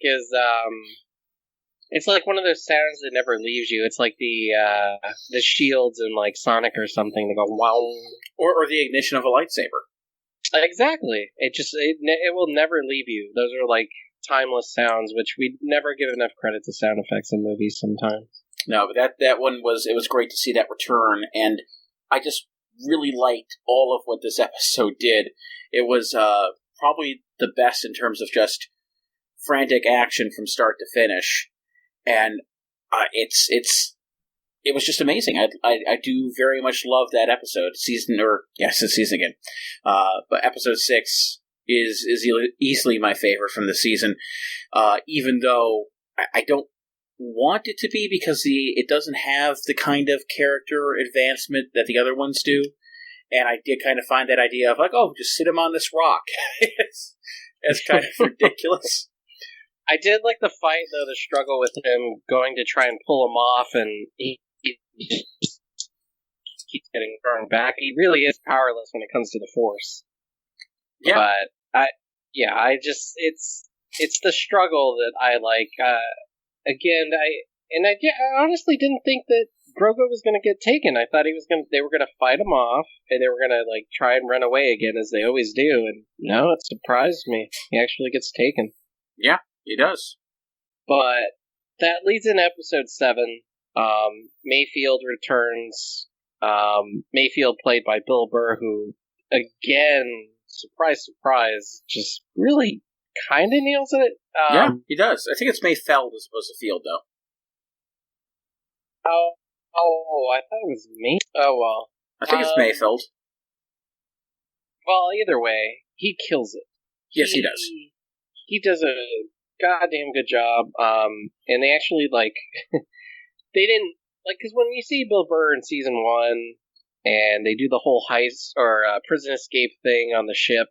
it's like one of those sounds that never leaves you. It's like the shields in, like, Sonic or something. They go wow, or the ignition of a lightsaber. Exactly. It will never leave you. Those are like timeless sounds, which we never give enough credit to sound effects in movies sometimes. No, but that one was great to see that return, and I just really liked all of what this episode did. It was probably the best in terms of just frantic action from start to finish, and it was just amazing. I do very much love that episode. It's season again. But episode 6 is easily my favorite from the season, even though I don't want it to be, because it doesn't have the kind of character advancement that the other ones do. And I did kind of find that idea of, like, oh, just sit him on this rock. it's kind of ridiculous. I did like the fight, though, the struggle with him going to try and pull him off, and he just keeps getting thrown back. He really is powerless when it comes to the Force. Yeah. But it's the struggle that I like. Again, I honestly didn't think that Grogu was going to get taken. I thought they were going to fight him off, and they were going to, like, try and run away again, as they always do. And no, it surprised me. He actually gets taken. Yeah, he does. But that leads into episode 7. Mayfield returns. Mayfield played by Bill Burr, who, again, surprise, surprise, just really kind of nails it. Yeah, he does. I think it's Mayfeld as opposed to Field, though. I thought it was May. Oh, well. I think it's Mayfeld. Well, either way, he kills it. Yes, he does. He does a goddamn good job. And they actually, like, they didn't, like, because when you see Bill Burr in season 1, and they do the whole heist or prison escape thing on the ship,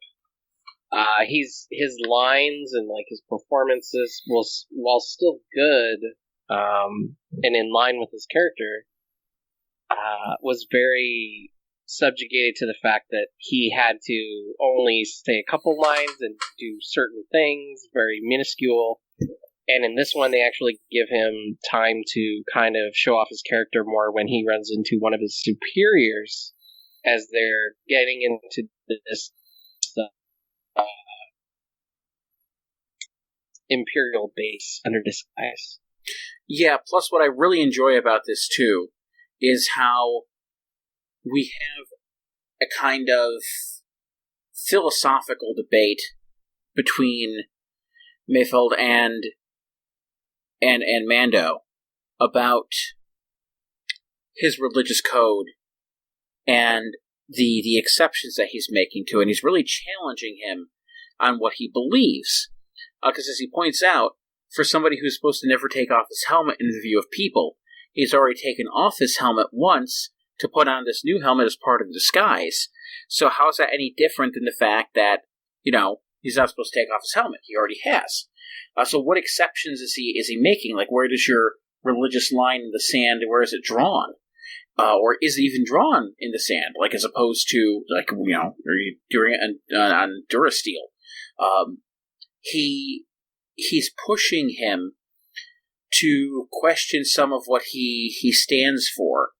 his lines and like his performances, while still good, and in line with his character, was very subjugated to the fact that he had to only say a couple lines and do certain things, very minuscule. And in this one, they actually give him time to kind of show off his character more when he runs into one of his superiors as they're getting into this Imperial base under disguise. Yeah, plus what I really enjoy about this, too, is how we have a kind of philosophical debate between Mayfeld and Mando about his religious code and the exceptions that he's making to it. And he's really challenging him on what he believes. Because as he points out, for somebody who's supposed to never take off his helmet in the view of people, he's already taken off his helmet once to put on this new helmet as part of the disguise. So how is that any different than the fact that, he's not supposed to take off his helmet? He already has. So what exceptions is he making? Like, where does your religious line in the sand, where is it drawn? Or is it even drawn in the sand? Like, as opposed to, like, are you doing it on Durasteel? He's pushing him to question some of what he stands for.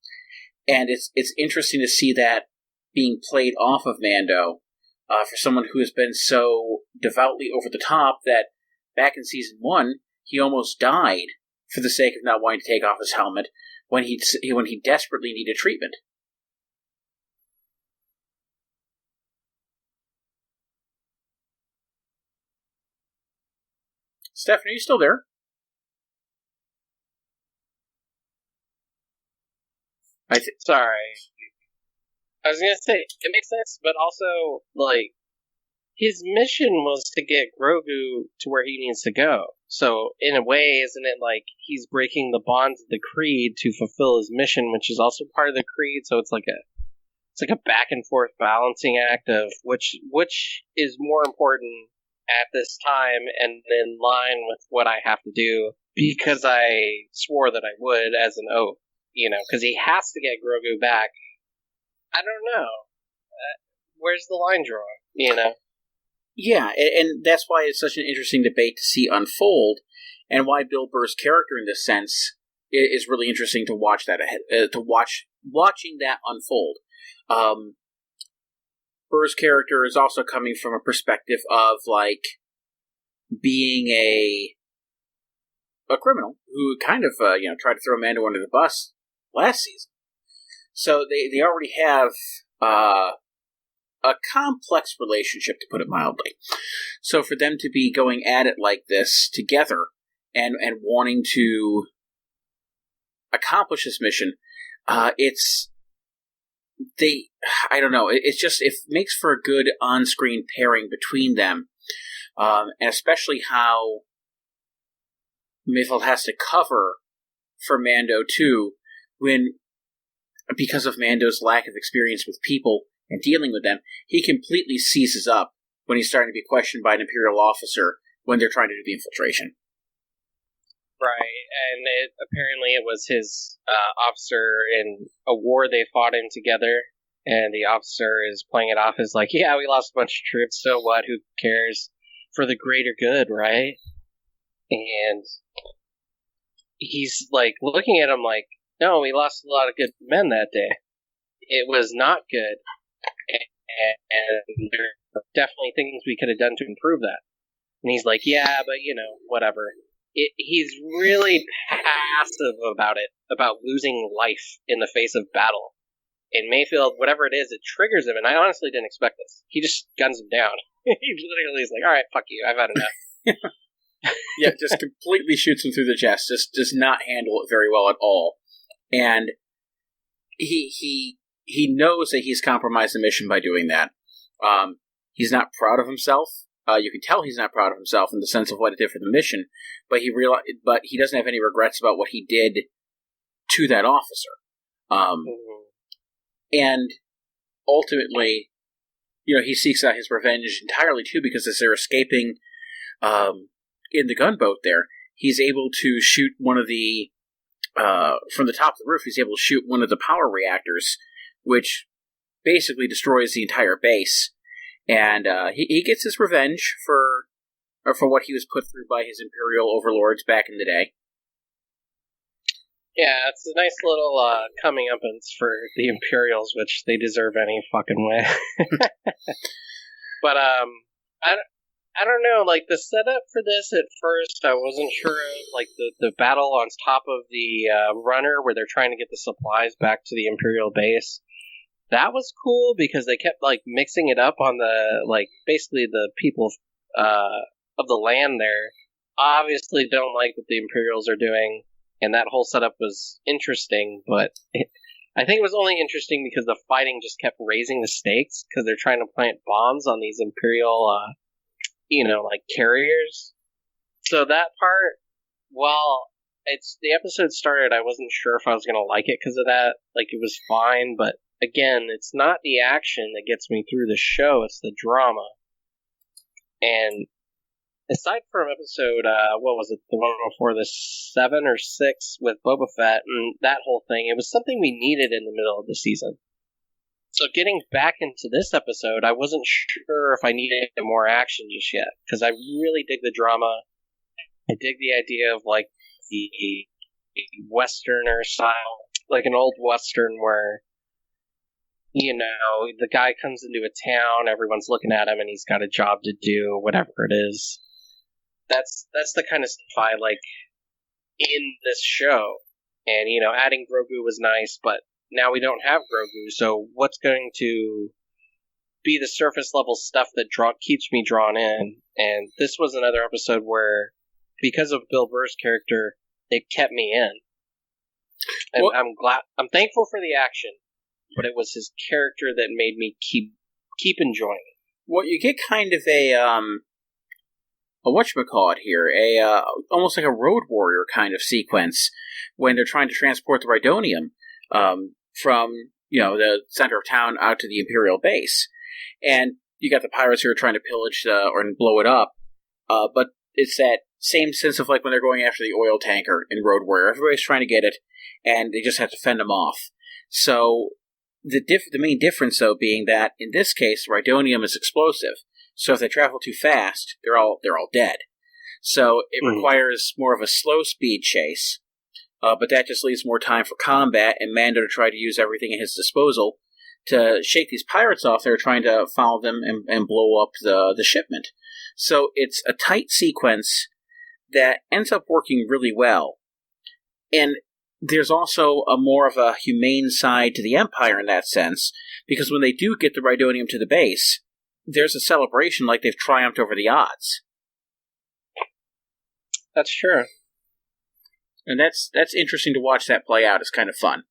And it's interesting to see that being played off of Mando for someone who has been so devoutly over the top that back in season 1, he almost died for the sake of not wanting to take off his helmet when he desperately needed treatment. Stephanie, are you still there? Sorry. I was gonna say, it makes sense, but also, like, his mission was to get Grogu to where he needs to go. So, in a way, isn't it like he's breaking the bonds of the Creed to fulfill his mission, which is also part of the Creed? So it's like a back and forth balancing act of which is more important at this time and in line with what I have to do because I swore that I would as an oath. Because he has to get Grogu back. I don't know. Where's the line drawn? Yeah, and that's why it's such an interesting debate to see unfold, and why Bill Burr's character, in this sense, is really interesting to watch that watching that unfold. Burr's character is also coming from a perspective of like being a criminal who kind of tried to throw Mando under the bus last season. So they already have a complex relationship, to put it mildly. So for them to be going at it like this together and wanting to accomplish this mission, I don't know. It makes for a good on-screen pairing between them, and especially how Mayfield has to cover for Mando too, because of Mando's lack of experience with people and dealing with them, he completely seizes up when he's starting to be questioned by an Imperial officer when they're trying to do the infiltration. Right, and apparently it was his officer in a war they fought in together, and the officer is playing it off as like, yeah, we lost a bunch of troops, so what, who cares? For the greater good, right? And he's like looking at him like, no, we lost a lot of good men that day. It was not good, and there are definitely things we could have done to improve that. And he's like, yeah, but, whatever. He's really passive about it, about losing life in the face of battle. And Mayfield, whatever it is, it triggers him, and I honestly didn't expect this. He just guns him down. He literally is like, alright, fuck you, I've had enough. Yeah, just completely shoots him through the chest, just does not handle it very well at all. And he knows that he's compromised the mission by doing that. He's not proud of himself. You can tell he's not proud of himself in the sense of what it did for the mission, but he doesn't have any regrets about what he did to that officer. And ultimately, he seeks out his revenge entirely too, because as they're escaping in the gunboat there, he's able to shoot one of the from the top of the roof. He's able to shoot one of the power reactors, which basically destroys the entire base. And he gets his revenge for what he was put through by his Imperial overlords back in the day. Yeah, it's a nice little coming-uppance for the Imperials, which they deserve any fucking way. But I don't know. Like, the setup for this at first, I wasn't sure of. Like the battle on top of the runner, where they're trying to get the supplies back to the Imperial base. That was cool because they kept like mixing it up on the basically the people of the land there. Obviously, don't like what the Imperials are doing. And that whole setup was interesting, but I think it was only interesting because the fighting just kept raising the stakes, because they're trying to plant bombs on these Imperial, carriers. So that part, while the episode started, I wasn't sure if I was going to like it because of that. Like, it was fine, but again, it's not the action that gets me through the show, it's the drama. And aside from episode, what was it, the one before, the 7 or 6 with Boba Fett and that whole thing, it was something we needed in the middle of the season. So getting back into this episode, I wasn't sure if I needed more action just yet, because I really dig the drama. I dig the idea of, like, the Westerner style, like an old Western where, the guy comes into a town, everyone's looking at him, and he's got a job to do, whatever it is. That's the kind of stuff I like in this show. And, adding Grogu was nice, but now we don't have Grogu, so what's going to be the surface level stuff that keeps me drawn in? And this was another episode where, because of Bill Burr's character, it kept me in. And I'm thankful for the action, but it was his character that made me keep enjoying it. Well, you get kind of a whatchamacallit here, almost like a Road Warrior kind of sequence when they're trying to transport the Rhydonium from, the center of town out to the Imperial base. And you got the pirates who are trying to pillage or blow it up, but it's that same sense of like when they're going after the oil tanker in Road Warrior. Everybody's trying to get it, and they just have to fend them off. So the main difference, though, being that in this case, Rhydonium is explosive. So if they travel too fast, they're all dead. So it requires more of a slow speed chase, but that just leaves more time for combat and Mando to try to use everything at his disposal to shake these pirates off. They're trying to follow them and blow up the shipment. So it's a tight sequence that ends up working really well. And there's also more of a humane side to the Empire in that sense, because when they do get the Rhydonium to the base, there's a celebration like they've triumphed over the odds. That's true. And that's interesting to watch that play out. It's kind of fun.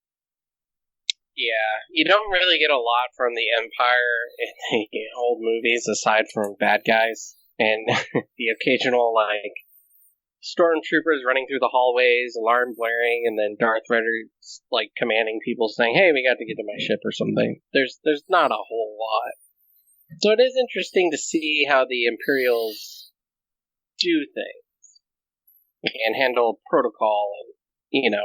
Yeah, you don't really get a lot from the Empire in the old movies, aside from bad guys, and the occasional, stormtroopers running through the hallways, alarm blaring, and then Darth Vader's, commanding people saying, hey, we got to get to my ship or something. There's not a whole lot. So it is interesting to see how the Imperials do things and handle protocol. And,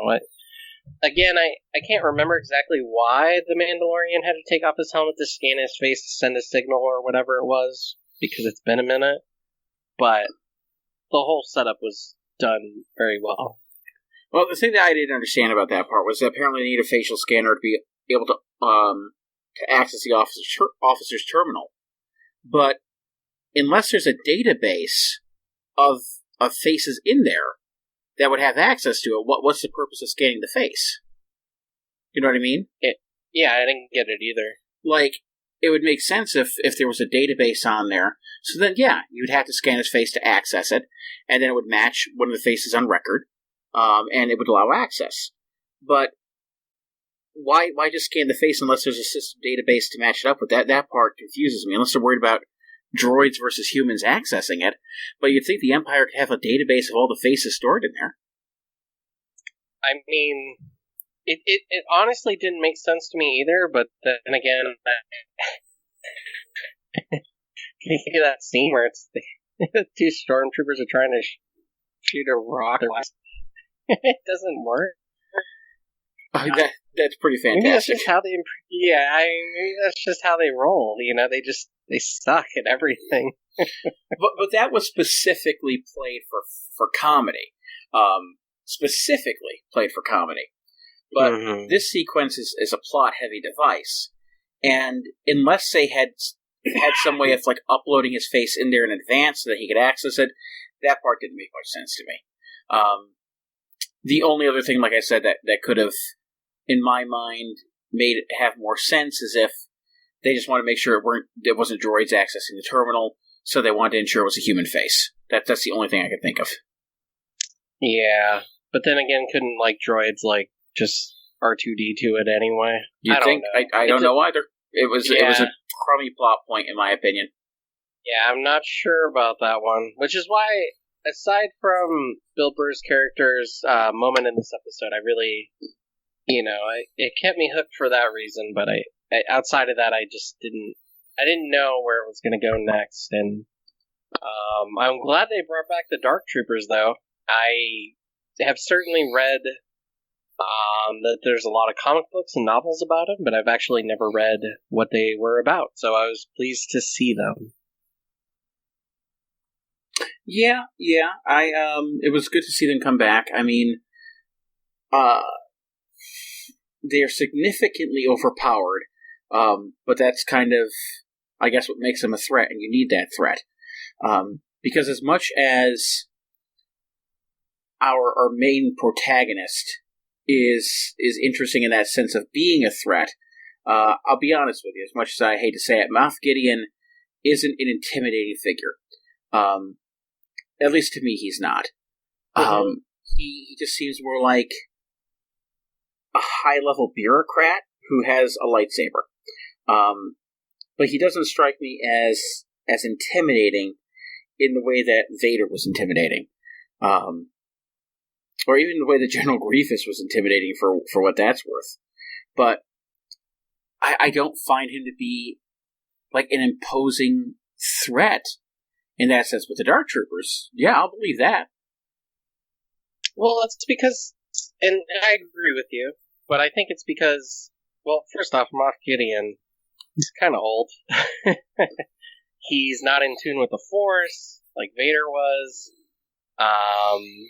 again, I can't remember exactly why the Mandalorian had to take off his helmet to scan his face to send a signal or whatever it was, because it's been a minute. But the whole setup was done very well. Well, the thing that I didn't understand about that part was that apparently they need a facial scanner to be able to access the officer's terminal. But unless there's a database of faces in there that would have access to it. What's the purpose of scanning the face? You know what I mean? Yeah, I didn't get it either. Like, it would make sense if there was a database on there. So then, yeah, you'd have to scan his face to access it, and then it would match one of the faces on record, and it would allow access. But why just scan the face unless there's a system database to match it up with? That part confuses me, unless they're worried about droids versus humans accessing it. But you'd think the Empire could have a database of all the faces stored in there. I mean, it honestly didn't make sense to me either, but then again, can you hear that scene where it's the two stormtroopers are trying to shoot a rock? It doesn't work. That's pretty fantastic. Maybe that's just how they, maybe that's just how they roll. You know, they suck at everything. but that was specifically played for comedy. Specifically played for comedy. But this sequence is a plot-heavy device, and unless they had some way of like uploading his face in there in advance so that he could access it, that part didn't make much sense to me. The only other thing, like I said, that could have, in my mind, made it have more sense is if they just wanted to make sure it wasn't droids accessing the terminal, so they wanted to ensure it was a human face. That's the only thing I could think of. Yeah, but then again, couldn't like droids like just R2-D2 it anyway? You think? I don't know either. It was a crummy plot point, in my opinion. Yeah, I'm not sure about that one. Which is why, aside from Bill Burr's character's moment in this episode, I really, it kept me hooked for that reason. But I outside of that, I didn't know where it was going to go next. And I'm glad they brought back the Dark Troopers, though. I have certainly read that there's a lot of comic books and novels about them, but I've actually never read what they were about, so I was pleased to see them. Yeah, it was good to see them come back. I mean, they're significantly overpowered, but that's kind of, I guess, what makes them a threat, and you need that threat. Because as much as our main protagonist is interesting in that sense of being a threat, I'll be honest with you, as much as I hate to say it, Moff Gideon isn't an intimidating figure. At least to me, he's not. He just seems more like a high-level bureaucrat who has a lightsaber. But he doesn't strike me as intimidating in the way that Vader was intimidating. Or even the way that General Grievous was intimidating for what that's worth. But I don't find him to be like an imposing threat in that sense. With the Dark Troopers, yeah, I'll believe that. Well, it's because, and I agree with you, but I think it's because, well, first off, Moff Gideon, he's kind of old. He's not in tune with the Force, like Vader was.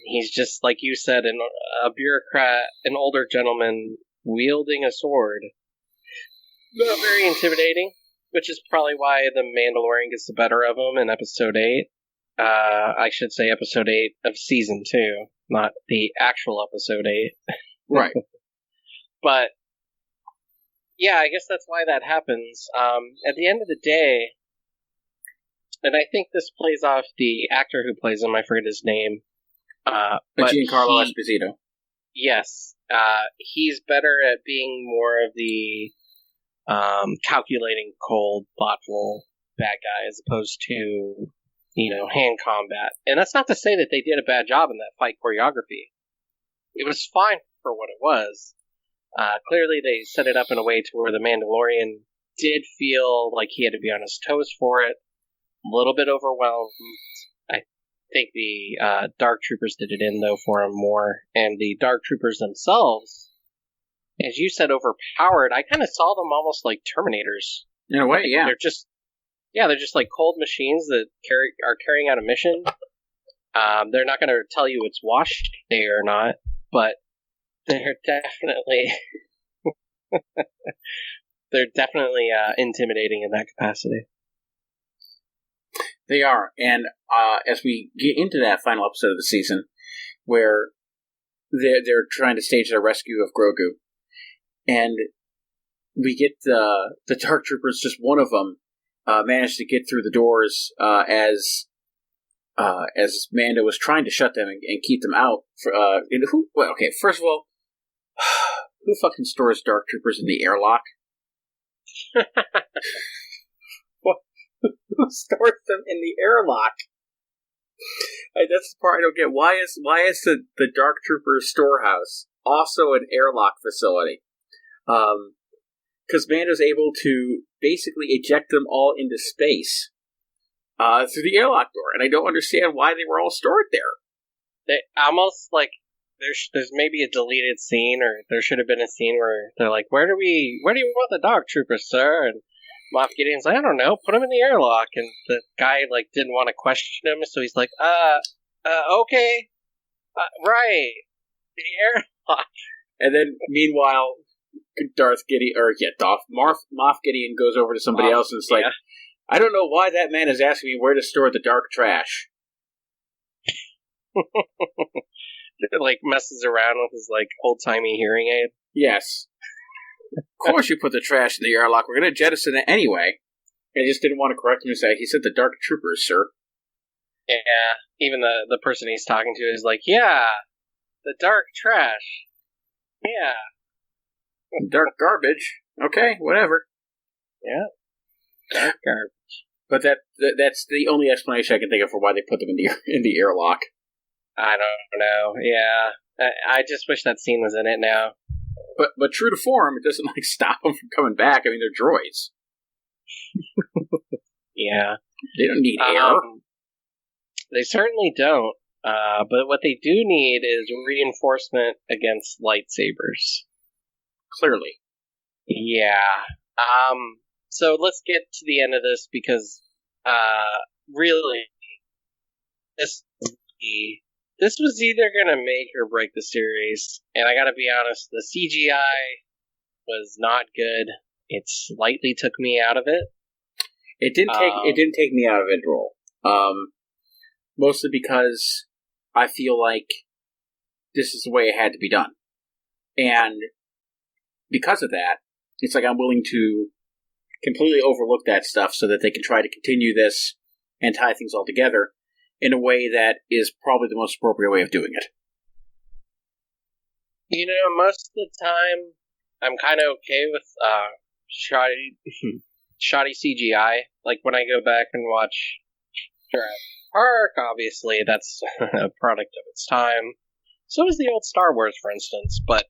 He's just, like you said, a bureaucrat, an older gentleman wielding a sword. Not very intimidating, which is probably why the Mandalorian gets the better of him in Episode 8. I should say Episode 8 of Season 2, not the actual Episode 8. Right. But, yeah, I guess that's why that happens. At the end of the day, and I think this plays off the actor who plays him, I forget his name. Giancarlo Esposito. Yes. He's better at being more of the calculating, cold, thoughtful bad guy as opposed to, hand combat. And that's not to say that they did a bad job in that fight choreography. It was fine for what it was. Clearly they set it up in a way to where the Mandalorian did feel like he had to be on his toes for it. A little bit overwhelmed. I think the Dark Troopers did it in, though, for him more. And the Dark Troopers themselves, as you said, overpowered. I kind of saw them almost like Terminators. In a way, yeah. They're just like cold machines that are carrying out a mission. They're not going to tell you it's wash day or not, but they're definitely intimidating in that capacity. They are, and as we get into that final episode of the season, where they're trying to stage their rescue of Grogu, and we get the Dark Troopers. Just one of them managed to get through the doors as Mando was trying to shut them and keep them out. First of all, who fucking stores Dark Troopers in the airlock? Who stores them in the airlock? That's the part I don't get. Why is the Dark Trooper storehouse also an airlock facility? Because Mando's able to basically eject them all into space through the airlock door, and I don't understand why they were all stored there. They almost like there's maybe a deleted scene, or there should have been a scene where they're like, "Where do you want the Dark Troopers, sir?" And Moff Gideon's like, "I don't know, put him in the airlock." And the guy like didn't want to question him, so he's like, okay, right, the airlock." And then meanwhile, Moff Gideon goes over to somebody else and is like, "I don't know why that man is asking me where to store the dark trash." It, like, messes around with his like old-timey hearing aid. Yes. Of course you put the trash in the airlock. We're going to jettison it anyway. I just didn't want to correct him and say, he said the Dark Troopers, sir. Yeah, even the person he's talking to is like, yeah, the dark trash. Yeah. Dark garbage. Okay, whatever. Yeah. Dark garbage. But that's the only explanation I can think of for why they put them in the airlock. I don't know. Yeah. I just wish that scene was in it now. But true to form, it doesn't like stop them from coming back. I mean, they're droids. Yeah. They don't need air. They certainly don't. But what they do need is reinforcement against lightsabers. Clearly. Yeah. So let's get to the end of this because, really, this was either going to make or break the series, and I gotta be honest, the CGI was not good. It slightly took me out of it. It didn't take me out of it at all. Mostly because I feel like this is the way it had to be done. And because of that, it's like I'm willing to completely overlook that stuff so that they can try to continue this and tie things all together in a way that is probably the most appropriate way of doing it. You know, most of the time, I'm kind of okay with shoddy CGI. Like, when I go back and watch Jurassic Park, obviously, that's a product of its time. So is the old Star Wars, for instance. But,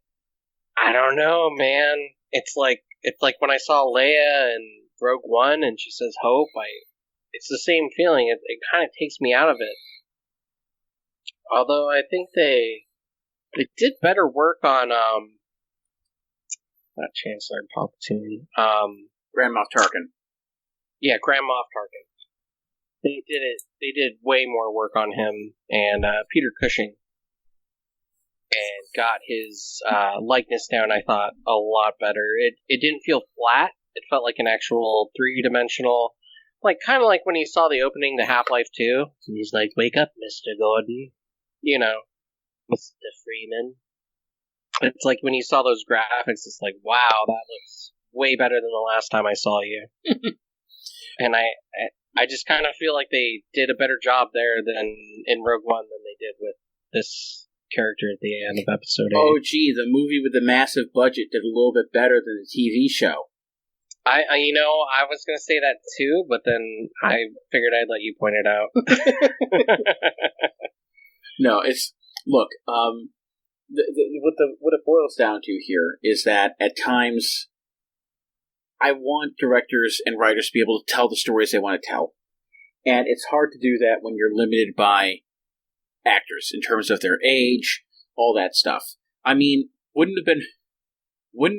I don't know, man. It's like when I saw Leia in Rogue One, and she says hope, it's the same feeling. It kind of takes me out of it. Although I think they did better work on not Chancellor Palpatine, Grand Moff Tarkin. Yeah, Grand Moff Tarkin. They did way more work on him and Peter Cushing, and got his likeness down. I thought a lot better. It didn't feel flat. It felt like an actual 3-dimensional. Like, kind of like when you saw the opening to Half-Life 2, and he's like, "Wake up, Mr. Gordon." You know, Mr. Freeman. It's like when you saw those graphics, it's like, wow, that looks way better than the last time I saw you. And I just kind of feel like they did a better job there than in Rogue One than they did with this character at the end of Episode 8. Oh, gee, the movie with the massive budget did a little bit better than the TV show. I was going to say that too, but then I figured I'd let you point it out. No, look, what it boils down to here is that at times I want directors and writers to be able to tell the stories they want to tell. And it's hard to do that when you're limited by actors in terms of their age, all that stuff. I mean, wouldn't it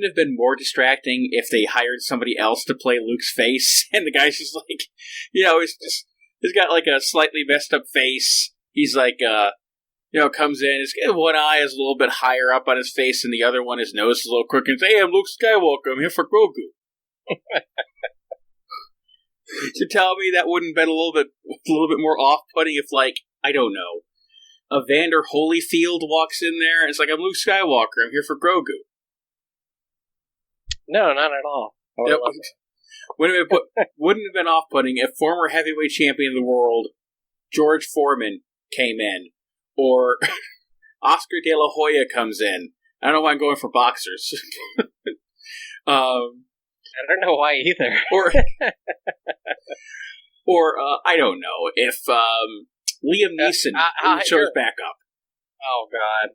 have been more distracting if they hired somebody else to play Luke's face, and the guy's just like, he's got like a slightly messed up face. He's like, comes in, his one eye is a little bit higher up on his face, and the other one, his nose is a little crooked, and say, "Hey, I'm Luke Skywalker, I'm here for Grogu." To tell me that wouldn't have been a little bit more off-putting if, like, I don't know, Evander Holyfield walks in there and it's like, I'm Luke Skywalker, I'm here for Grogu. No, not at all. Wouldn't have been off-putting if former heavyweight champion of the world George Foreman came in, or Oscar De La Hoya comes in. I don't know why I'm going for boxers. I don't know why either. or I don't know if Liam Neeson shows back up. Oh God!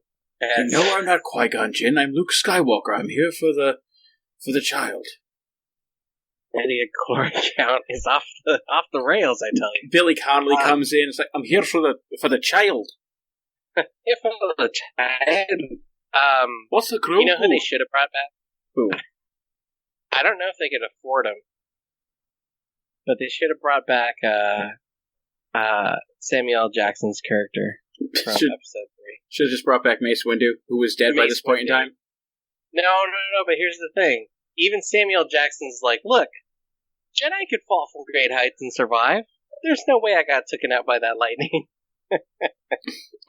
No, I'm not Qui-Gon Jinn. I'm Luke Skywalker. I'm here for the child. Idiot glory count is off the rails. I tell you. Billy Connolly comes in. It's like, I'm here for the child. Here for the child. What's the group? You know who they should have brought back? Who? I don't know if they could afford him, but they should have brought back Samuel L. Jackson's character from episode 3. Should have just brought back Mace Windu, who was dead by this point in time. No, but here's the thing. Even Samuel Jackson's like, look, Jedi could fall from great heights and survive. There's no way I got taken out by that lightning.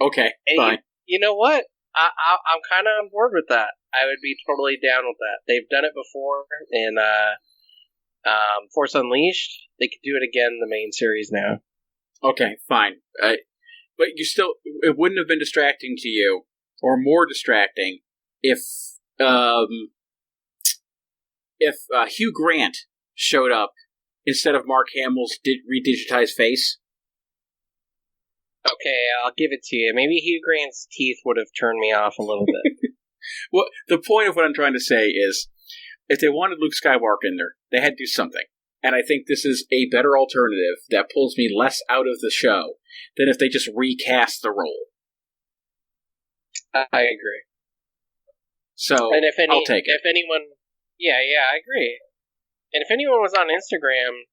Okay, fine. You know what? I'm kind of on board with that. I would be totally down with that. They've done it before in Force Unleashed. They could do it again in the main series now. Okay, fine. But you still, it wouldn't have been distracting to you, or more distracting, if Hugh Grant showed up instead of Mark Hamill's redigitized face. Okay, I'll give it to you. Maybe Hugh Grant's teeth would have turned me off a little bit. Well, the point of what I'm trying to say is, if they wanted Luke Skywalker in there, they had to do something. And I think this is a better alternative that pulls me less out of the show than if they just recast the role. I agree. So, and I'll take it. If anyone... Yeah, I agree. And if anyone was on Instagram...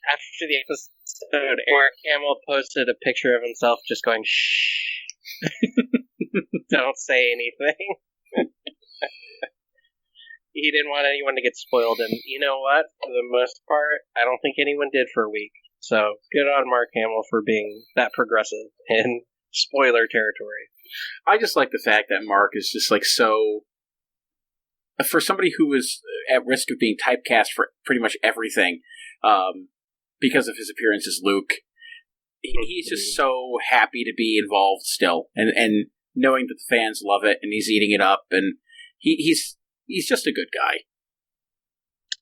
after the episode, Mark Hamill posted a picture of himself just going, shh. Don't say anything. He didn't want anyone to get spoiled, and you know what? For the most part, I don't think anyone did for a week. So, good on Mark Hamill for being that progressive in spoiler territory. I just like the fact that Mark is just like so... For somebody who is at risk of being typecast for pretty much everything, because of his appearance as Luke, he's just so happy to be involved still, and knowing that the fans love it, and he's eating it up, and he's just a good guy.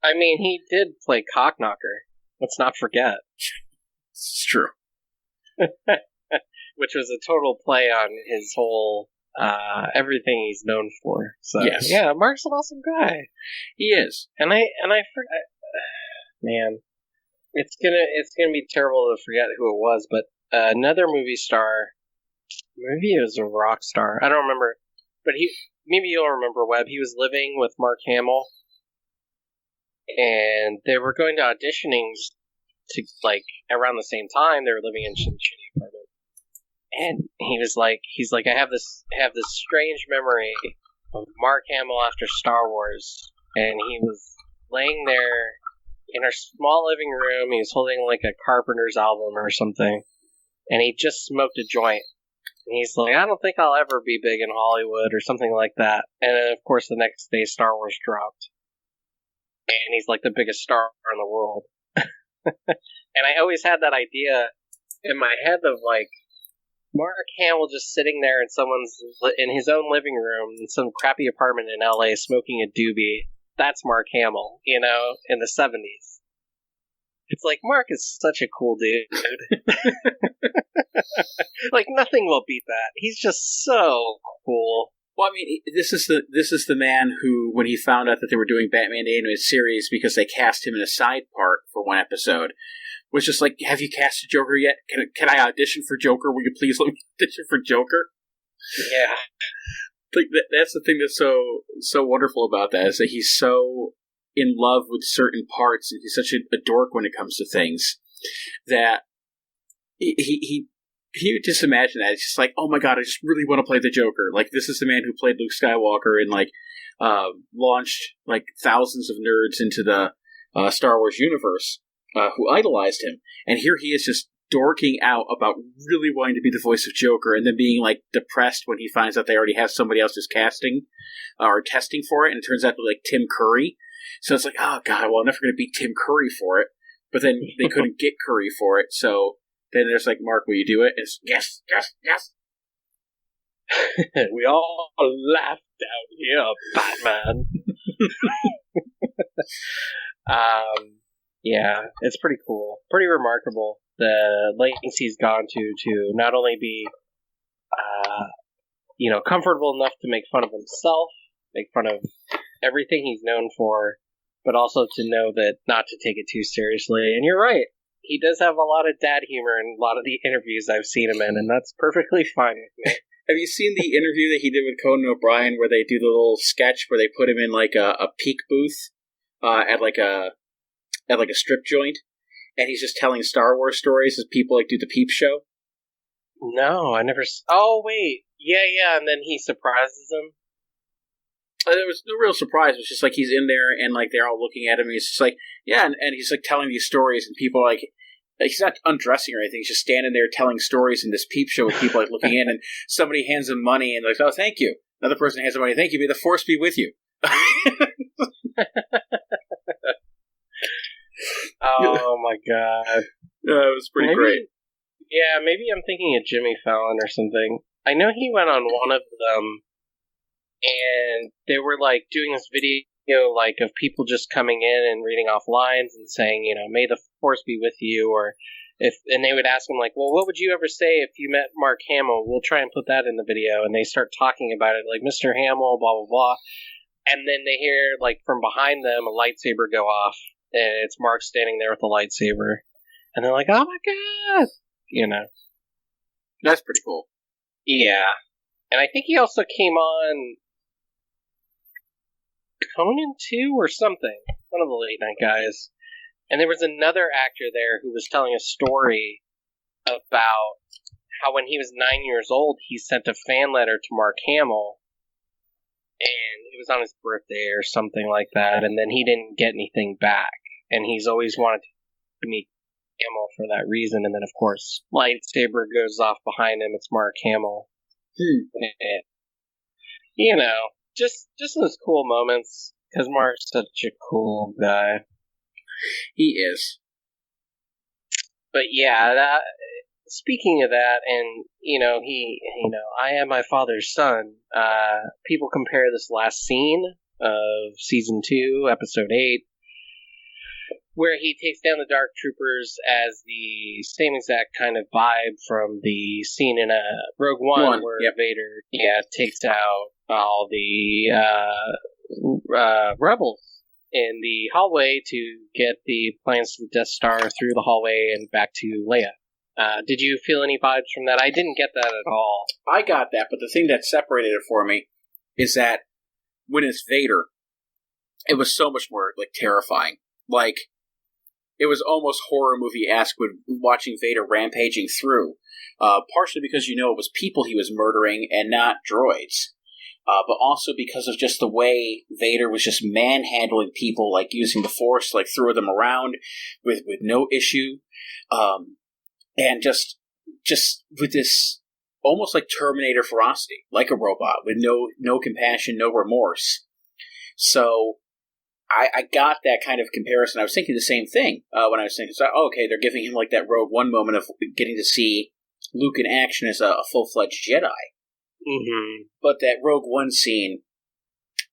I mean, he did play Cockknocker. Let's not forget. It's true. Which was a total play on his whole everything he's known for. So yes. Yeah, Mark's an awesome guy. He is, and I forgot. Man. It's gonna be terrible to forget who it was, but another movie star, maybe it was a rock star, I don't remember, but maybe you'll remember, Webb. He was living with Mark Hamill, and they were going to auditionings to, like, around the same time. They were living in some shitty apartment, and he's like, I have this strange memory of Mark Hamill after Star Wars, and he was laying there in our small living room. He was holding like a Carpenter's album or something, and he just smoked a joint. And he's like, I don't think I'll ever be big in Hollywood or something like that. And then, of course, the next day Star Wars dropped, and he's like the biggest star in the world. And I always had that idea in my head of like Mark Hamill just sitting there in his own living room in some crappy apartment in LA smoking a doobie. That's Mark Hamill, in the 70s. It's like, Mark is such a cool dude. Like, nothing will beat that. He's just so cool. Well, I mean, this is the man who, when he found out that they were doing Batman the Animated Series because they cast him in a side part for one episode, was just like, have you casted Joker yet? Can I audition for Joker? Will you please let me audition for Joker? Yeah. Like that's the thing that's so wonderful about that, is that he's so in love with certain parts, and he's such a dork when it comes to things that he just imagine that. It's just like, oh my god, I just really want to play the Joker. Like, this is the man who played Luke Skywalker and like launched like thousands of nerds into the Star Wars universe, who idolized him, and here he is just dorking out about really wanting to be the voice of Joker, and then being like depressed when he finds out they already have somebody else who's casting or testing for it, and it turns out to be like Tim Curry. So it's like, oh god, well, I'm never going to beat Tim Curry for it. But then they couldn't get Curry for it, so then there's like, Mark, will you do it? And it's yes, yes, yes. We all laughed out here, Batman. Yeah, it's pretty cool, pretty remarkable. The lengths he's gone to not only be, comfortable enough to make fun of himself, make fun of everything he's known for, but also to know that not to take it too seriously. And you're right, he does have a lot of dad humor in a lot of the interviews I've seen him in, and that's perfectly fine with me. Have you seen the interview that he did with Conan O'Brien, where they do the little sketch where they put him in like a peak booth at like a strip joint, and he's just telling Star Wars stories as people like do the peep show? No, I never. Oh wait, yeah, and then he surprises them. There was no real surprise. It was just like he's in there and like they're all looking at him. And he's just like, yeah, and he's like telling these stories, and people are like he's not undressing or anything. He's just standing there telling stories in this peep show with people like looking in, and somebody hands him money and like, oh, thank you. Another person hands him money, thank you. May the force be with you. Oh my god, it was pretty great. Yeah, maybe I'm thinking of Jimmy Fallon or something. I know he went on one of them. And they were like doing this video like of people just coming in and reading off lines and saying, may the force be with you, and they would ask him like, well, what would you ever say if you met Mark Hamill? We'll try and put that in the video, and they start talking about it like Mr. Hamill, blah blah blah, and then they hear like from behind them a lightsaber go off, and it's Mark standing there with a lightsaber, and they're like, oh my god, That's pretty cool. Yeah, and I think he also came on Conan 2 or something, one of the late night guys, and there was another actor there who was telling a story about how when he was 9 years old he sent a fan letter to Mark Hamill, and it was on his birthday or something like that, and then he didn't get anything back, and he's always wanted to meet Hamill for that reason, and then of course lightsaber goes off behind him, it's Mark Hamill. And, just those cool moments, because Mark's such a cool guy. He is. But yeah, speaking of that, and I am my father's son. People compare this last scene of season 2, episode 8, where he takes down the Dark Troopers as the same exact kind of vibe from the scene in Rogue One where Vader takes out all the rebels in the hallway to get the plans to the Death Star through the hallway and back to Leia. Did you feel any vibes from that? I didn't get that at all. I got that, but the thing that separated it for me is that when it's Vader, it was so much more like terrifying. Like, it was almost horror movie-esque with watching Vader rampaging through, partially because it was people he was murdering and not droids. But also because of just the way Vader was just manhandling people, like using the Force, like throw them around with no issue, and just with this almost like Terminator ferocity, like a robot with no compassion, no remorse. So I got that kind of comparison. I was thinking the same thing when I was thinking, okay, they're giving him like that Rogue One moment of getting to see Luke in action as a full-fledged Jedi. Mm-hmm. But that Rogue One scene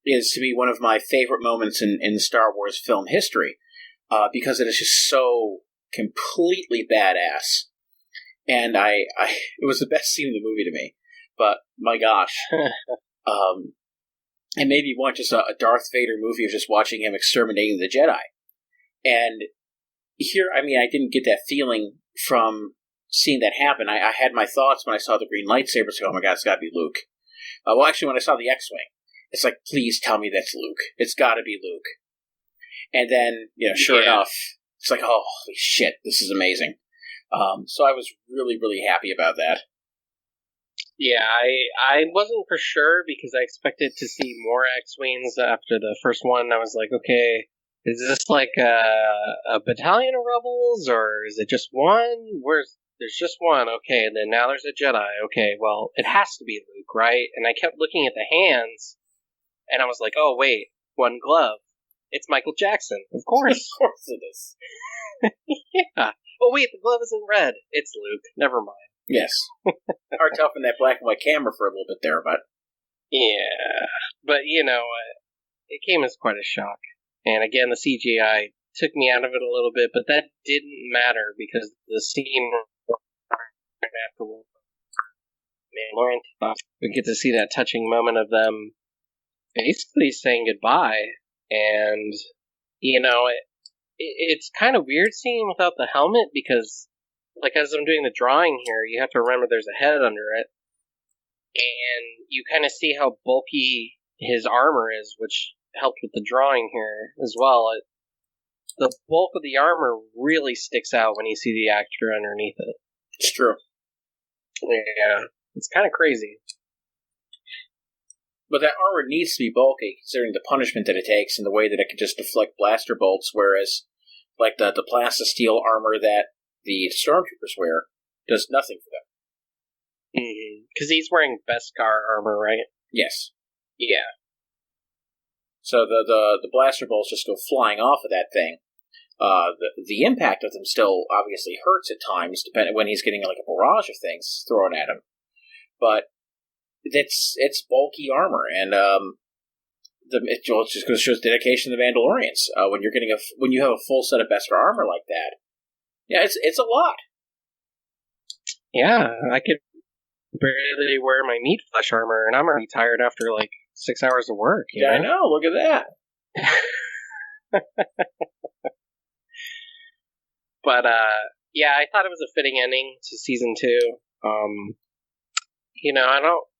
is, to me, one of my favorite moments in Star Wars film history, because it is just so completely badass. And it was the best scene in the movie to me. But, my gosh. And maybe you want just a Darth Vader movie of just watching him exterminating the Jedi. And here, I didn't get that feeling from seeing that happen. I had my thoughts when I saw the green lightsabers. Oh my god, it's got to be Luke. Well, actually, when I saw the X-Wing, it's like, please tell me that's Luke. It's got to be Luke. And then, sure enough, it's like, oh, holy shit, this is amazing. So I was really, really happy about that. Yeah, I wasn't for sure because I expected to see more X-Wings after the first one. I was like, okay, Is this like a battalion of rebels, or is it just one? There's just one, okay, and then now there's a Jedi. Okay, well, it has to be Luke, right? And I kept looking at the hands, and I was like, oh wait, one glove. It's Michael Jackson, of course. Of course it is. Yeah. Oh wait, the glove isn't red. It's Luke. Never mind. Yes. Hard to in that black and white camera for a little bit there, but yeah. But it came as quite a shock. And again, the CGI took me out of it a little bit, but that didn't matter because the scene afterward, Mandalorian, we get to see that touching moment of them basically saying goodbye. And, it's kind of weird seeing without the helmet because, like, as I'm doing the drawing here, you have to remember there's a head under it. And you kind of see how bulky his armor is, which helped with the drawing here as well. The bulk of the armor really sticks out when you see the actor underneath it. It's true. Yeah, it's kind of crazy. But that armor needs to be bulky, considering the punishment that it takes and the way that it can just deflect blaster bolts, whereas, like, the plastisteel armor that the stormtroopers wear does nothing for them. Because he's wearing Beskar armor, right? Yes. Yeah. So the blaster bolts just go flying off of that thing. The impact of them still obviously hurts at times, depending when he's getting like a barrage of things thrown at him. But it's bulky armor, and it just shows dedication to the Mandalorians. When you have a full set of Beskar armor like that, yeah, it's a lot. Yeah, I could barely wear my meat flesh armor, and I'm already tired after like 6 hours of work. Yeah, I know. Look at that. But yeah, I thought it was a fitting ending to season 2.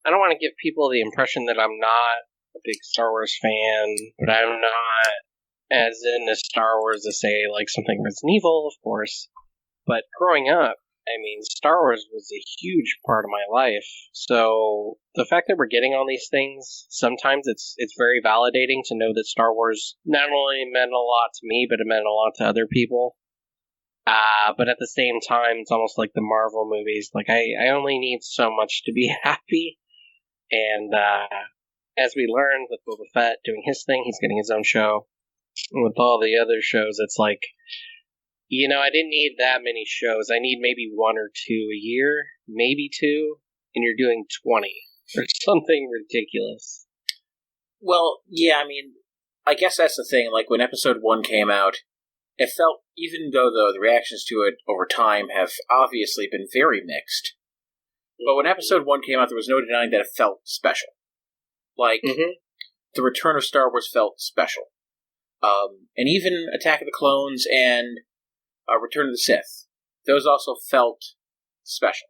I don't want to give people the impression that I'm not a big Star Wars fan, but I'm not as into Star Wars to say like something Resident Evil, of course. But growing up, I mean, Star Wars was a huge part of my life. So the fact that we're getting all these things, sometimes it's very validating to know that Star Wars not only meant a lot to me, but it meant a lot to other people. But at the same time, it's almost like the Marvel movies. Like, I only need so much to be happy. And as we learned with Boba Fett doing his thing, he's getting his own show. And with all the other shows, it's like, I didn't need that many shows. I need maybe 1 or 2 a year, maybe 2, and you're doing 20 or something ridiculous. Well, yeah, I mean, I guess that's the thing. Like, when Episode 1 came out, it felt, even though the reactions to it over time have obviously been very mixed, but when Episode 1 came out, there was no denying that it felt special. Like, the return of Star Wars felt special. And even Attack of the Clones and Return of the Sith, those also felt special.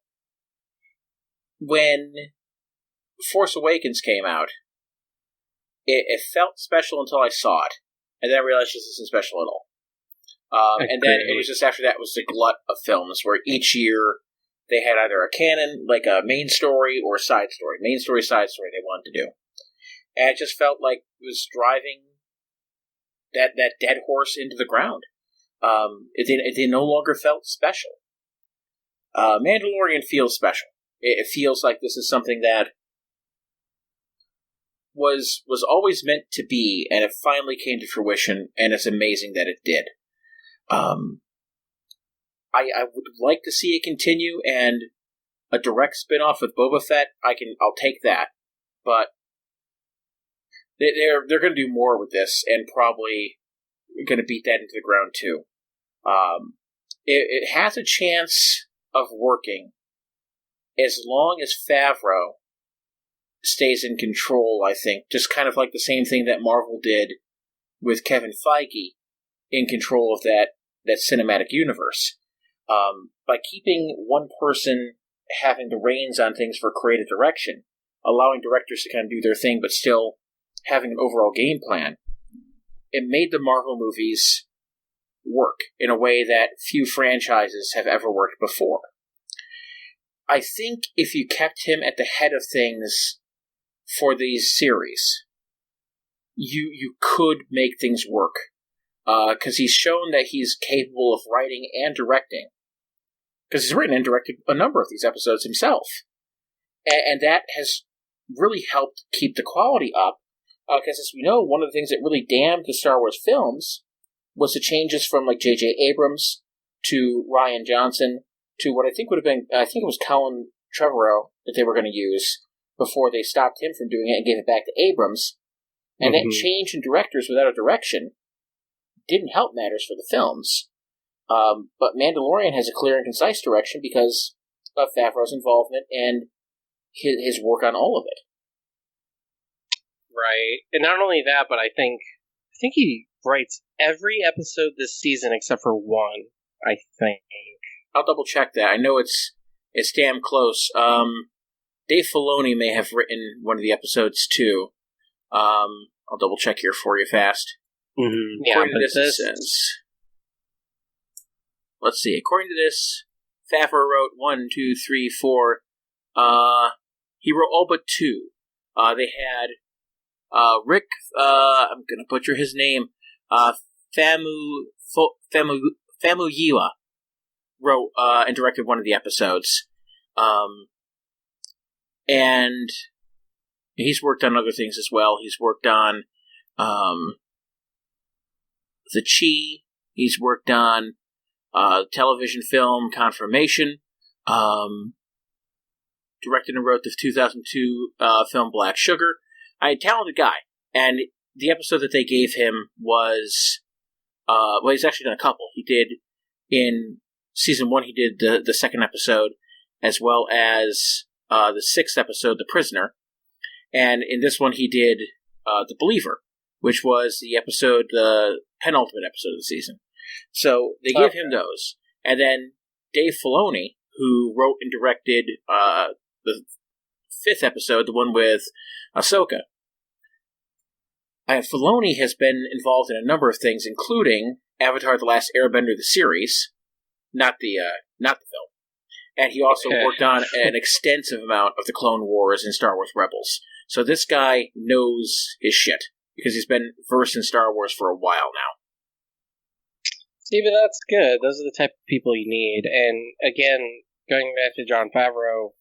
When Force Awakens came out, it felt special until I saw it, and then I realized this isn't special at all. And then it was just after that was the glut of films where each year they had either a canon, like a main story, or a side story. Main story, side story they wanted to do. And it just felt like it was driving that dead horse into the ground. It no longer felt special. Mandalorian feels special. It feels like this is something that was always meant to be, and it finally came to fruition, and it's amazing that it did. I would like to see it continue, and a direct spin-off with Boba Fett, I'll take that. But they're going to do more with this, and probably going to beat that into the ground too. It has a chance of working as long as Favreau stays in control, I think. Just kind of like the same thing that Marvel did with Kevin Feige in control of that cinematic universe. By keeping one person having the reins on things for creative direction, allowing directors to kind of do their thing, but still having an overall game plan, it made the Marvel movies work in a way that few franchises have ever worked before. I think if you kept him at the head of things for these series, you could make things work. because he's shown that he's capable of writing and directing. Because he's written and directed a number of these episodes himself. And that has really helped keep the quality up. Because as we know, one of the things that really damned the Star Wars films was the changes from like J.J. Abrams to Rian Johnson to what I think would have been, I think it was Colin Trevorrow that they were going to use before they stopped him from doing it and gave it back to Abrams. And that change in directors without a direction didn't help matters for the films. But Mandalorian has a clear and concise direction because of Favreau's involvement and his work on all of it. Right. And not only that, but I think he writes every episode this season except for one, I think. I'll double check that. I know it's damn close. Dave Filoni may have written one of the episodes too. I'll double check here for you fast. Mm-hmm. According to this, it says, let's see. According to this, Favreau wrote 1, 2, 3, 4. He wrote all but 2. They had Rick. I'm gonna butcher his name. Famuyiwa wrote and directed one of the episodes. And he's worked on other things as well. He's worked on The Chi. He's worked on television film Confirmation. Directed and wrote the 2002 film Black Sugar. Talented guy. And the episode that they gave him was... well, he's actually done a couple. He did, in season 1, he did the second episode, as well as the 6th episode, The Prisoner. And in this one, he did The Believer, which was the episode, the penultimate episode of the season. So they gave him those. And then Dave Filoni, who wrote and directed the 5th episode, the one with Ahsoka. Filoni has been involved in a number of things, including Avatar: The Last Airbender, the series, not the film. And he also worked on an extensive amount of the Clone Wars and Star Wars Rebels. So this guy knows his shit, because he's been versed in Star Wars for a while now. See, but that's good. Those are the type of people you need. And again, going back to Jon Favreau,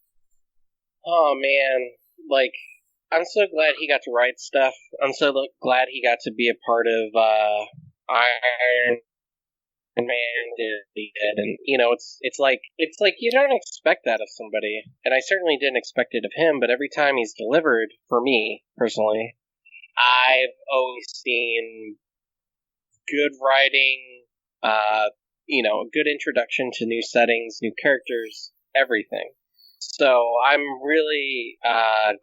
oh man, like, I'm so glad he got to write stuff. I'm so glad he got to be a part of Iron Man did, and you know, it's like you don't expect that of somebody, and I certainly didn't expect it of him. But every time he's delivered, for me personally, I've always seen good writing, you know, a good introduction to new settings, new characters, everything. So I'm really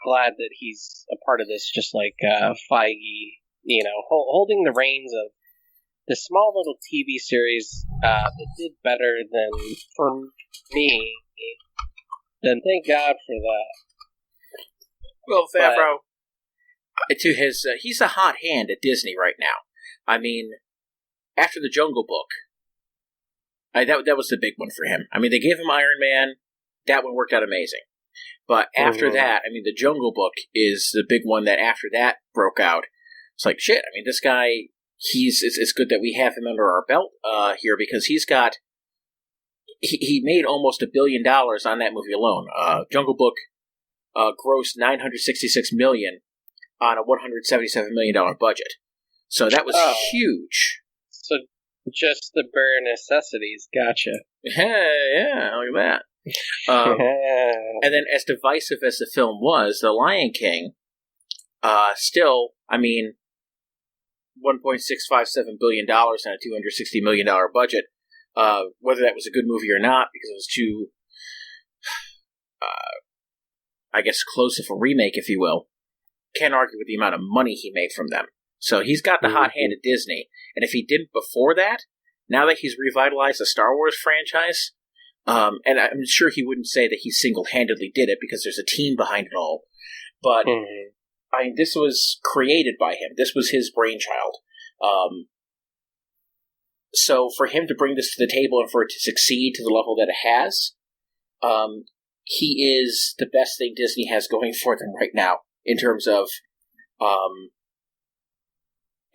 glad that he's a part of this, just like Feige, you know, holding the reins of the small little TV series that did better than, for me, then thank God for that. Well, Favreau, to his, he's a hot hand at Disney right now. I mean, after the Jungle Book, that was the big one for him. I mean, they gave him Iron Man. That one worked out amazing. But after that, I mean, the Jungle Book is the big one that after that broke out. It's like, shit, I mean, this guy, it's good that we have him under our belt here, because he's got, he made almost $1 billion on that movie alone. Jungle Book grossed $966 million on a $177 million budget. So that was huge. So just the bare necessities, gotcha. Yeah, look at that. And then, as divisive as the film was, The Lion King, still, I mean, $1.657 billion on a $260 million budget. Whether that was a good movie or not, because it was too, I guess, close of a remake, if you will, can't argue with the amount of money he made from them. So he's got the hot hand at Disney, and if he didn't before that, now that he's revitalized the Star Wars franchise, and I'm sure he wouldn't say that he single-handedly did it, because there's a team behind it all, but I mean, this was created by him. This was his brainchild. So for him to bring this to the table and for it to succeed to the level that it has, he is the best thing Disney has going for them right now in terms of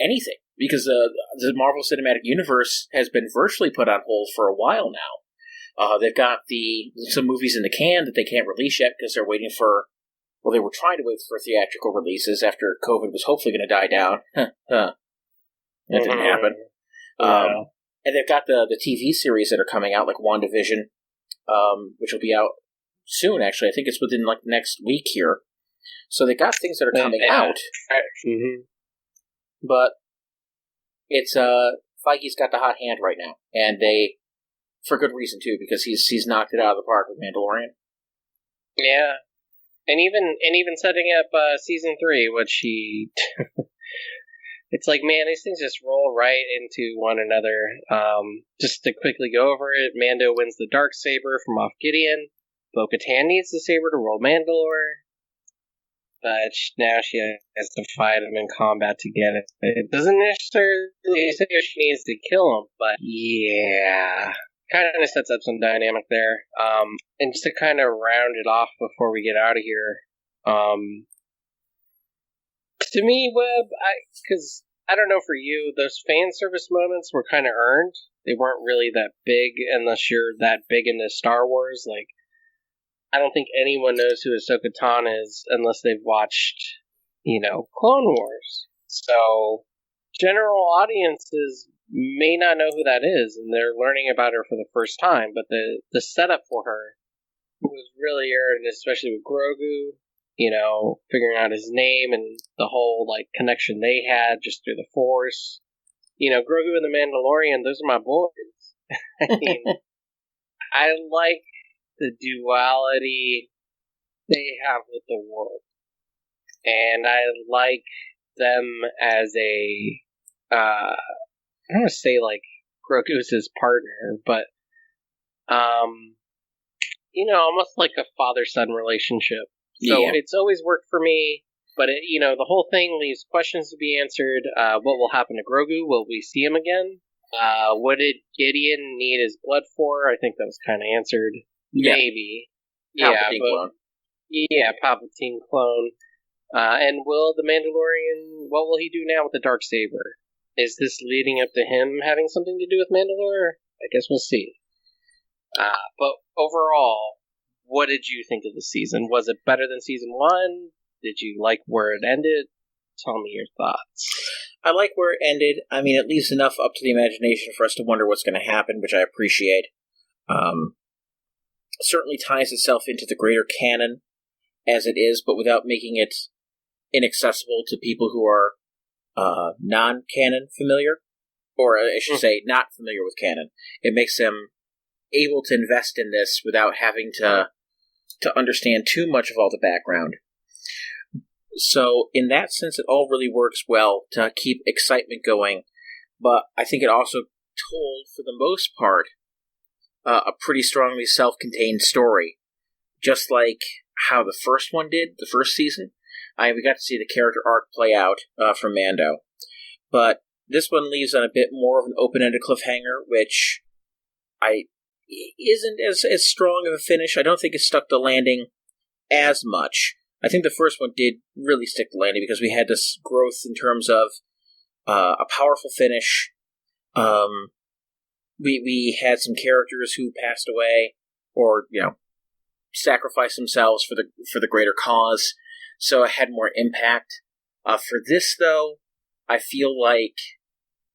anything. because the Marvel Cinematic Universe has been virtually put on hold for a while now. They've got some movies in the can that they can't release yet because they're waiting for. Well, they were trying to wait for theatrical releases after COVID was hopefully going to die down. That didn't happen. No. And they've got the TV series that are coming out, like WandaVision, which will be out soon, actually. I think it's within like next week here. So they got things that are coming out. Mm-hmm. But it's Feige's got the hot hand right now. And they, for good reason too, because he's knocked it out of the park with Mandalorian. Yeah. And even setting up season 3, which he it's like, man, these things just roll right into one another. Just to quickly go over it, Mando wins the Darksaber from Moff Gideon. Bo-Katan needs the saber to roll Mandalore. But now she has to fight him in combat to get it. It doesn't necessarily say she needs to kill him, but yeah. Kind of sets up some dynamic there. And just to kind of round it off before we get out of here, to me, Webb, because I don't know for you, those fan service moments were kind of earned. They weren't really that big unless you're that big into Star Wars. Like, I don't think anyone knows who Ahsoka Tano is unless they've watched, Clone Wars. So, general audiences may not know who that is, and they're learning about her for the first time, but the setup for her was really earned, especially with Grogu, figuring out his name and the whole, connection they had just through the Force. Grogu and the Mandalorian, those are my boys. I mean, I like the duality they have with the world. And I like them as I don't want to say Grogu's his partner, but almost like a father-son relationship. So It's always worked for me, but the whole thing leaves questions to be answered. What will happen to Grogu? Will we see him again? What did Gideon need his blood for? I think that was kind of answered. Yeah. Maybe. Palpatine clone. Yeah, Palpatine clone. And will the Mandalorian, what will he do now with the Darksaber? Is this leading up to him having something to do with Mandalore? I guess we'll see. But overall, what did you think of the season? Was it better than season 1? Did you like where it ended? Tell me your thoughts. I like where it ended. I mean, it leaves enough up to the imagination for us to wonder what's going to happen, which I appreciate. Certainly ties itself into the greater canon as it is, but without making it inaccessible to people who are non-canon familiar, or I should say not familiar with canon. It makes them able to invest in this without having to understand too much of all the background. So in that sense, it all really works well to keep excitement going, but I think it also told, for the most part, a pretty strongly self-contained story, just like how the first one did, the first season. We got to see the character arc play out from Mando. But this one leaves on a bit more of an open-ended cliffhanger, which isn't as strong of a finish. I don't think it stuck the landing as much. I think the first one did really stick the landing because we had this growth in terms of a powerful finish. We had some characters who passed away or, sacrificed themselves for the greater cause. So it had more impact. For this, though, I feel like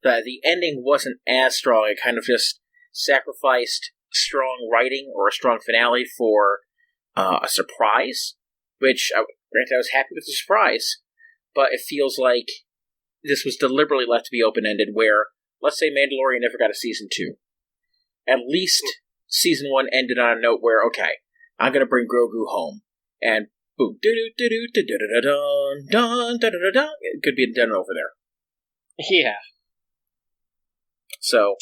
the ending wasn't as strong. It kind of just sacrificed strong writing or a strong finale for a surprise, which, granted, I was happy with the surprise, but it feels like this was deliberately left to be open-ended where, let's say Mandalorian never got a Season 2. At least Season 1 ended on a note where, okay, I'm going to bring Grogu home, and boom, do-do-do-do-do-do-do-dun-dun-dun-dun-dun. It could be done over there. Yeah. So,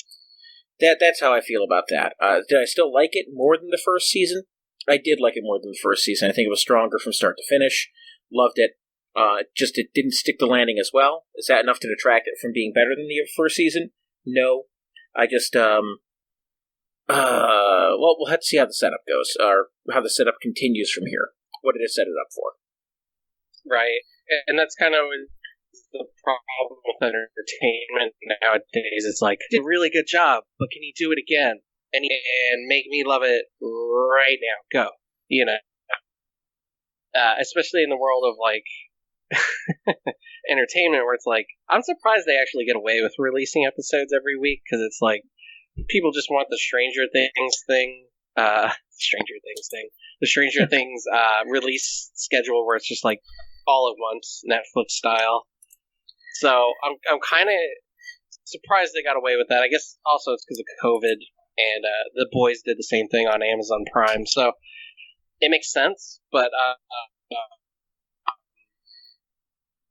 that's how I feel about that. Did I still like it more than the first season? I did like it more than the first season. I think it was stronger from start to finish. Loved it. Just it didn't stick the landing as well. Is that enough to detract it from being better than the first season? No. I just, well, we'll have to see how the setup goes, or how the setup continues from here. What did it set it up for? Right. And that's kind of the problem with entertainment nowadays. It's like, did a really good job, but can you do it again? And make me love it right now. Go. You know, especially in the world of like entertainment, where it's like, I'm surprised they actually get away with releasing episodes every week, because it's like people just want the Stranger Things thing. The Stranger Things release schedule where it's just like all at once, Netflix style. So I'm kind of surprised they got away with that. I guess also it's because of COVID, and The Boys did the same thing on Amazon Prime, so it makes sense. But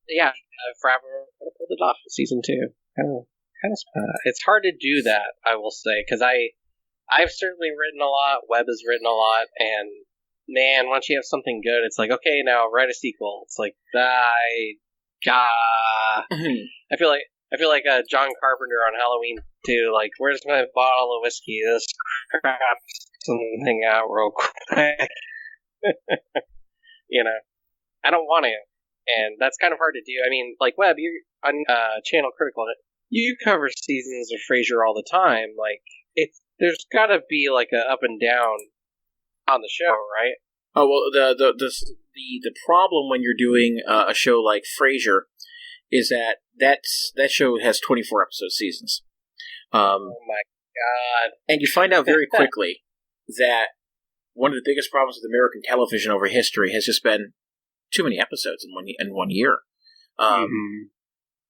yeah, forever pulled it off in season 2. It's hard to do that, I will say, because I've certainly written a lot. Webb has written a lot, and man, once you have something good, it's like, okay, now write a sequel. It's like, I feel like John Carpenter on Halloween too. Like, where's my bottle of whiskey? This crap something out real quick. You know, I don't want to, and that's kind of hard to do. I mean, like Webb, you're on Channel Critical. You cover seasons of Frasier all the time. Like, there's got to be like a up and down on the show, right? Oh well, the problem when you're doing a show like Frasier is that show has 24 episode seasons. Oh my god! And you find out very quickly that one of the biggest problems with American television over history has just been too many episodes in one year.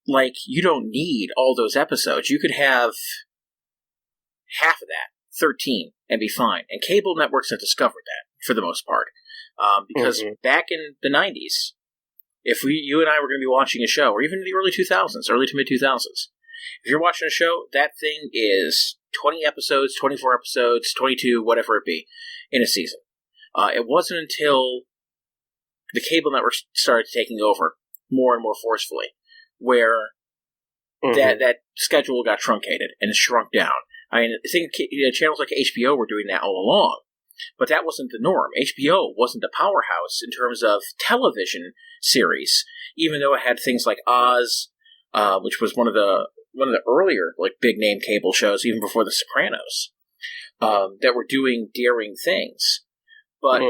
Like, you don't need all those episodes. You could have half of that, 13, and be fine. And cable networks have discovered that, for the most part. Because back in the 90s, if you and I were going to be watching a show, or even in the early 2000s, early to mid-2000s, if you're watching a show, that thing is 20 episodes, 24 episodes, 22, whatever it be, in a season. It wasn't until the cable networks started taking over more and more forcefully where that schedule got truncated and shrunk down. I mean, I think channels like HBO were doing that all along, but that wasn't the norm. HBO wasn't the powerhouse in terms of television series, even though it had things like Oz, which was one of the earlier like big name cable shows, even before The Sopranos, that were doing daring things. But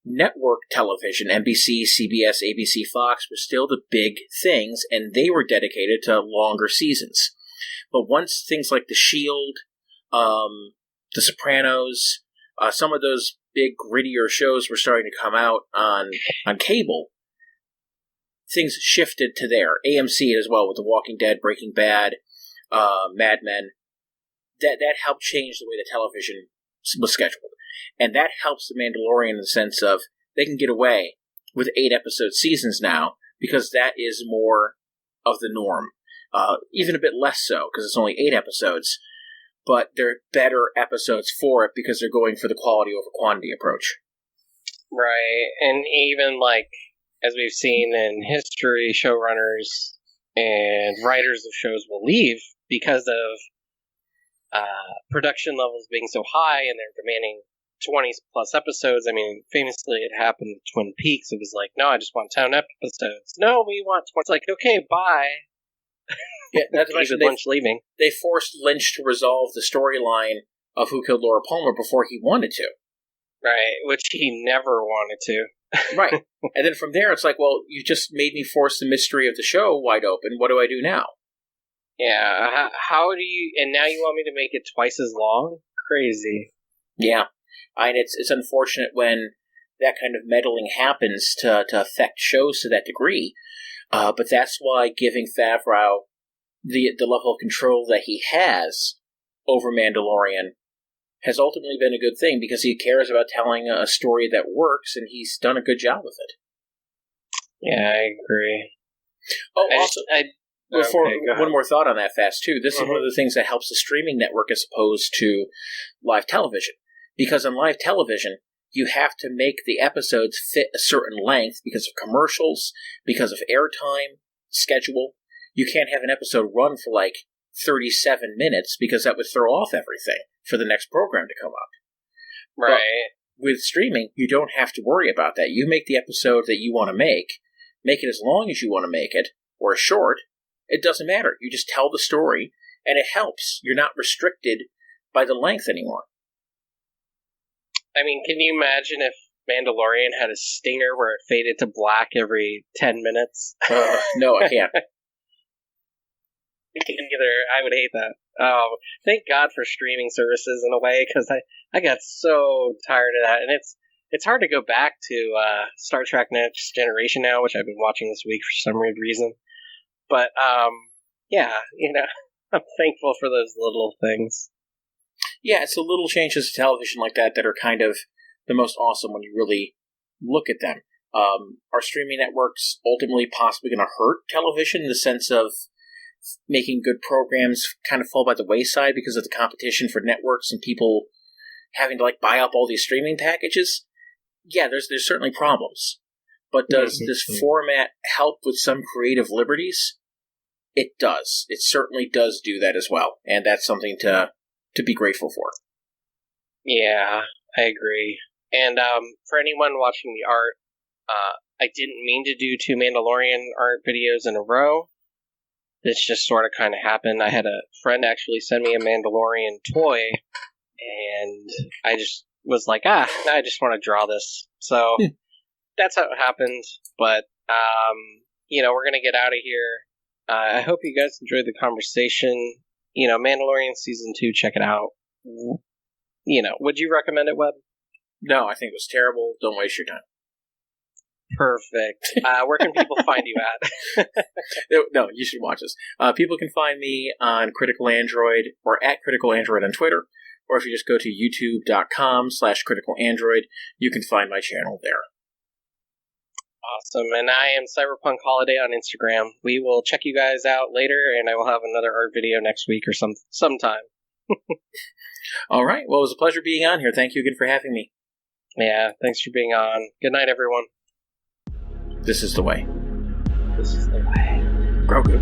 network television, NBC, CBS, ABC, Fox, were still the big things, and they were dedicated to longer seasons. But once things like The Shield, The Sopranos, some of those big, grittier shows were starting to come out on cable, things shifted to there. AMC as well, with The Walking Dead, Breaking Bad, Mad Men. That helped change the way the television was scheduled. And that helps The Mandalorian in the sense of they can get away with 8-episode seasons now because that is more of the norm. Even a bit less so because it's only 8 episodes, but they're better episodes for it because they're going for the quality over quantity approach. Right, and even like, as we've seen in history, showrunners and writers of shows will leave because of production levels being so high and they're demanding 20 plus episodes. I mean, famously, it happened with Twin Peaks. It was like, no, I just want 10 episodes. No, we want 20. It's like, okay, bye. Yeah, not to mention Lynch leaving. They forced Lynch to resolve the storyline of Who Killed Laura Palmer before he wanted to. Right, which he never wanted to. Right. And then from there, it's like, well, you just made me force the mystery of the show wide open. What do I do now? Yeah, how do you... And now you want me to make it twice as long? Crazy. Yeah. And it's unfortunate when that kind of meddling happens to affect shows to that degree. But that's why giving Favreau the level of control that he has over Mandalorian has ultimately been a good thing because he cares about telling a story that works, and he's done a good job with it. Yeah, I agree. One more thought on that fast, too. This is one of the things that helps the streaming network as opposed to live television. Because on live television, you have to make the episodes fit a certain length because of commercials, because of airtime, schedule. You can't have an episode run for like 37 minutes because that would throw off everything for the next program to come up. Right. But with streaming, you don't have to worry about that. You make the episode that you want to make it as long as you want to make it, or a short, it doesn't matter. You just tell the story, and it helps. You're not restricted by the length anymore. I mean, can you imagine if Mandalorian had a stinger where it faded to black every 10 minutes? No, I can't. Either. I would hate that. Thank God for streaming services in a way, because I got so tired of that, and it's hard to go back to Star Trek Next Generation now, which I've been watching this week for some weird reason. But yeah, I'm thankful for those little things. Yeah, it's the little changes to television like that are kind of the most awesome when you really look at them. Are streaming networks ultimately possibly going to hurt television in the sense of making good programs kind of fall by the wayside because of the competition for networks and people having to buy up all these streaming packages? Yeah, there's certainly problems. But does this format help with some creative liberties? It does. It certainly does do that as well. And that's something to be grateful for. Yeah, I agree. And for anyone watching the art, I didn't mean to do 2 Mandalorian art videos in a row. This just sort of kind of happened. I had a friend actually send me a Mandalorian toy, and I just was like, I just want to draw this. So that's how it happened. But, we're going to get out of here. I hope you guys enjoyed the conversation. Mandalorian Season 2, check it out. Would you recommend it, Webb? No, I think it was terrible. Don't waste your time. Perfect. Where can people find you at? No, you should watch this. People can find me on Critical Android or at Critical Android on Twitter, or if you just go to youtube.com/Critical Android, you can find my channel there. Awesome. And I am Cyberpunk Holiday on Instagram. We will check you guys out later, and I will have another art video next week or sometime. All right. Well, it was a pleasure being on here. Thank you again for having me. Yeah, thanks for being on. Good night, everyone. This is the way. This is the way. Grogu.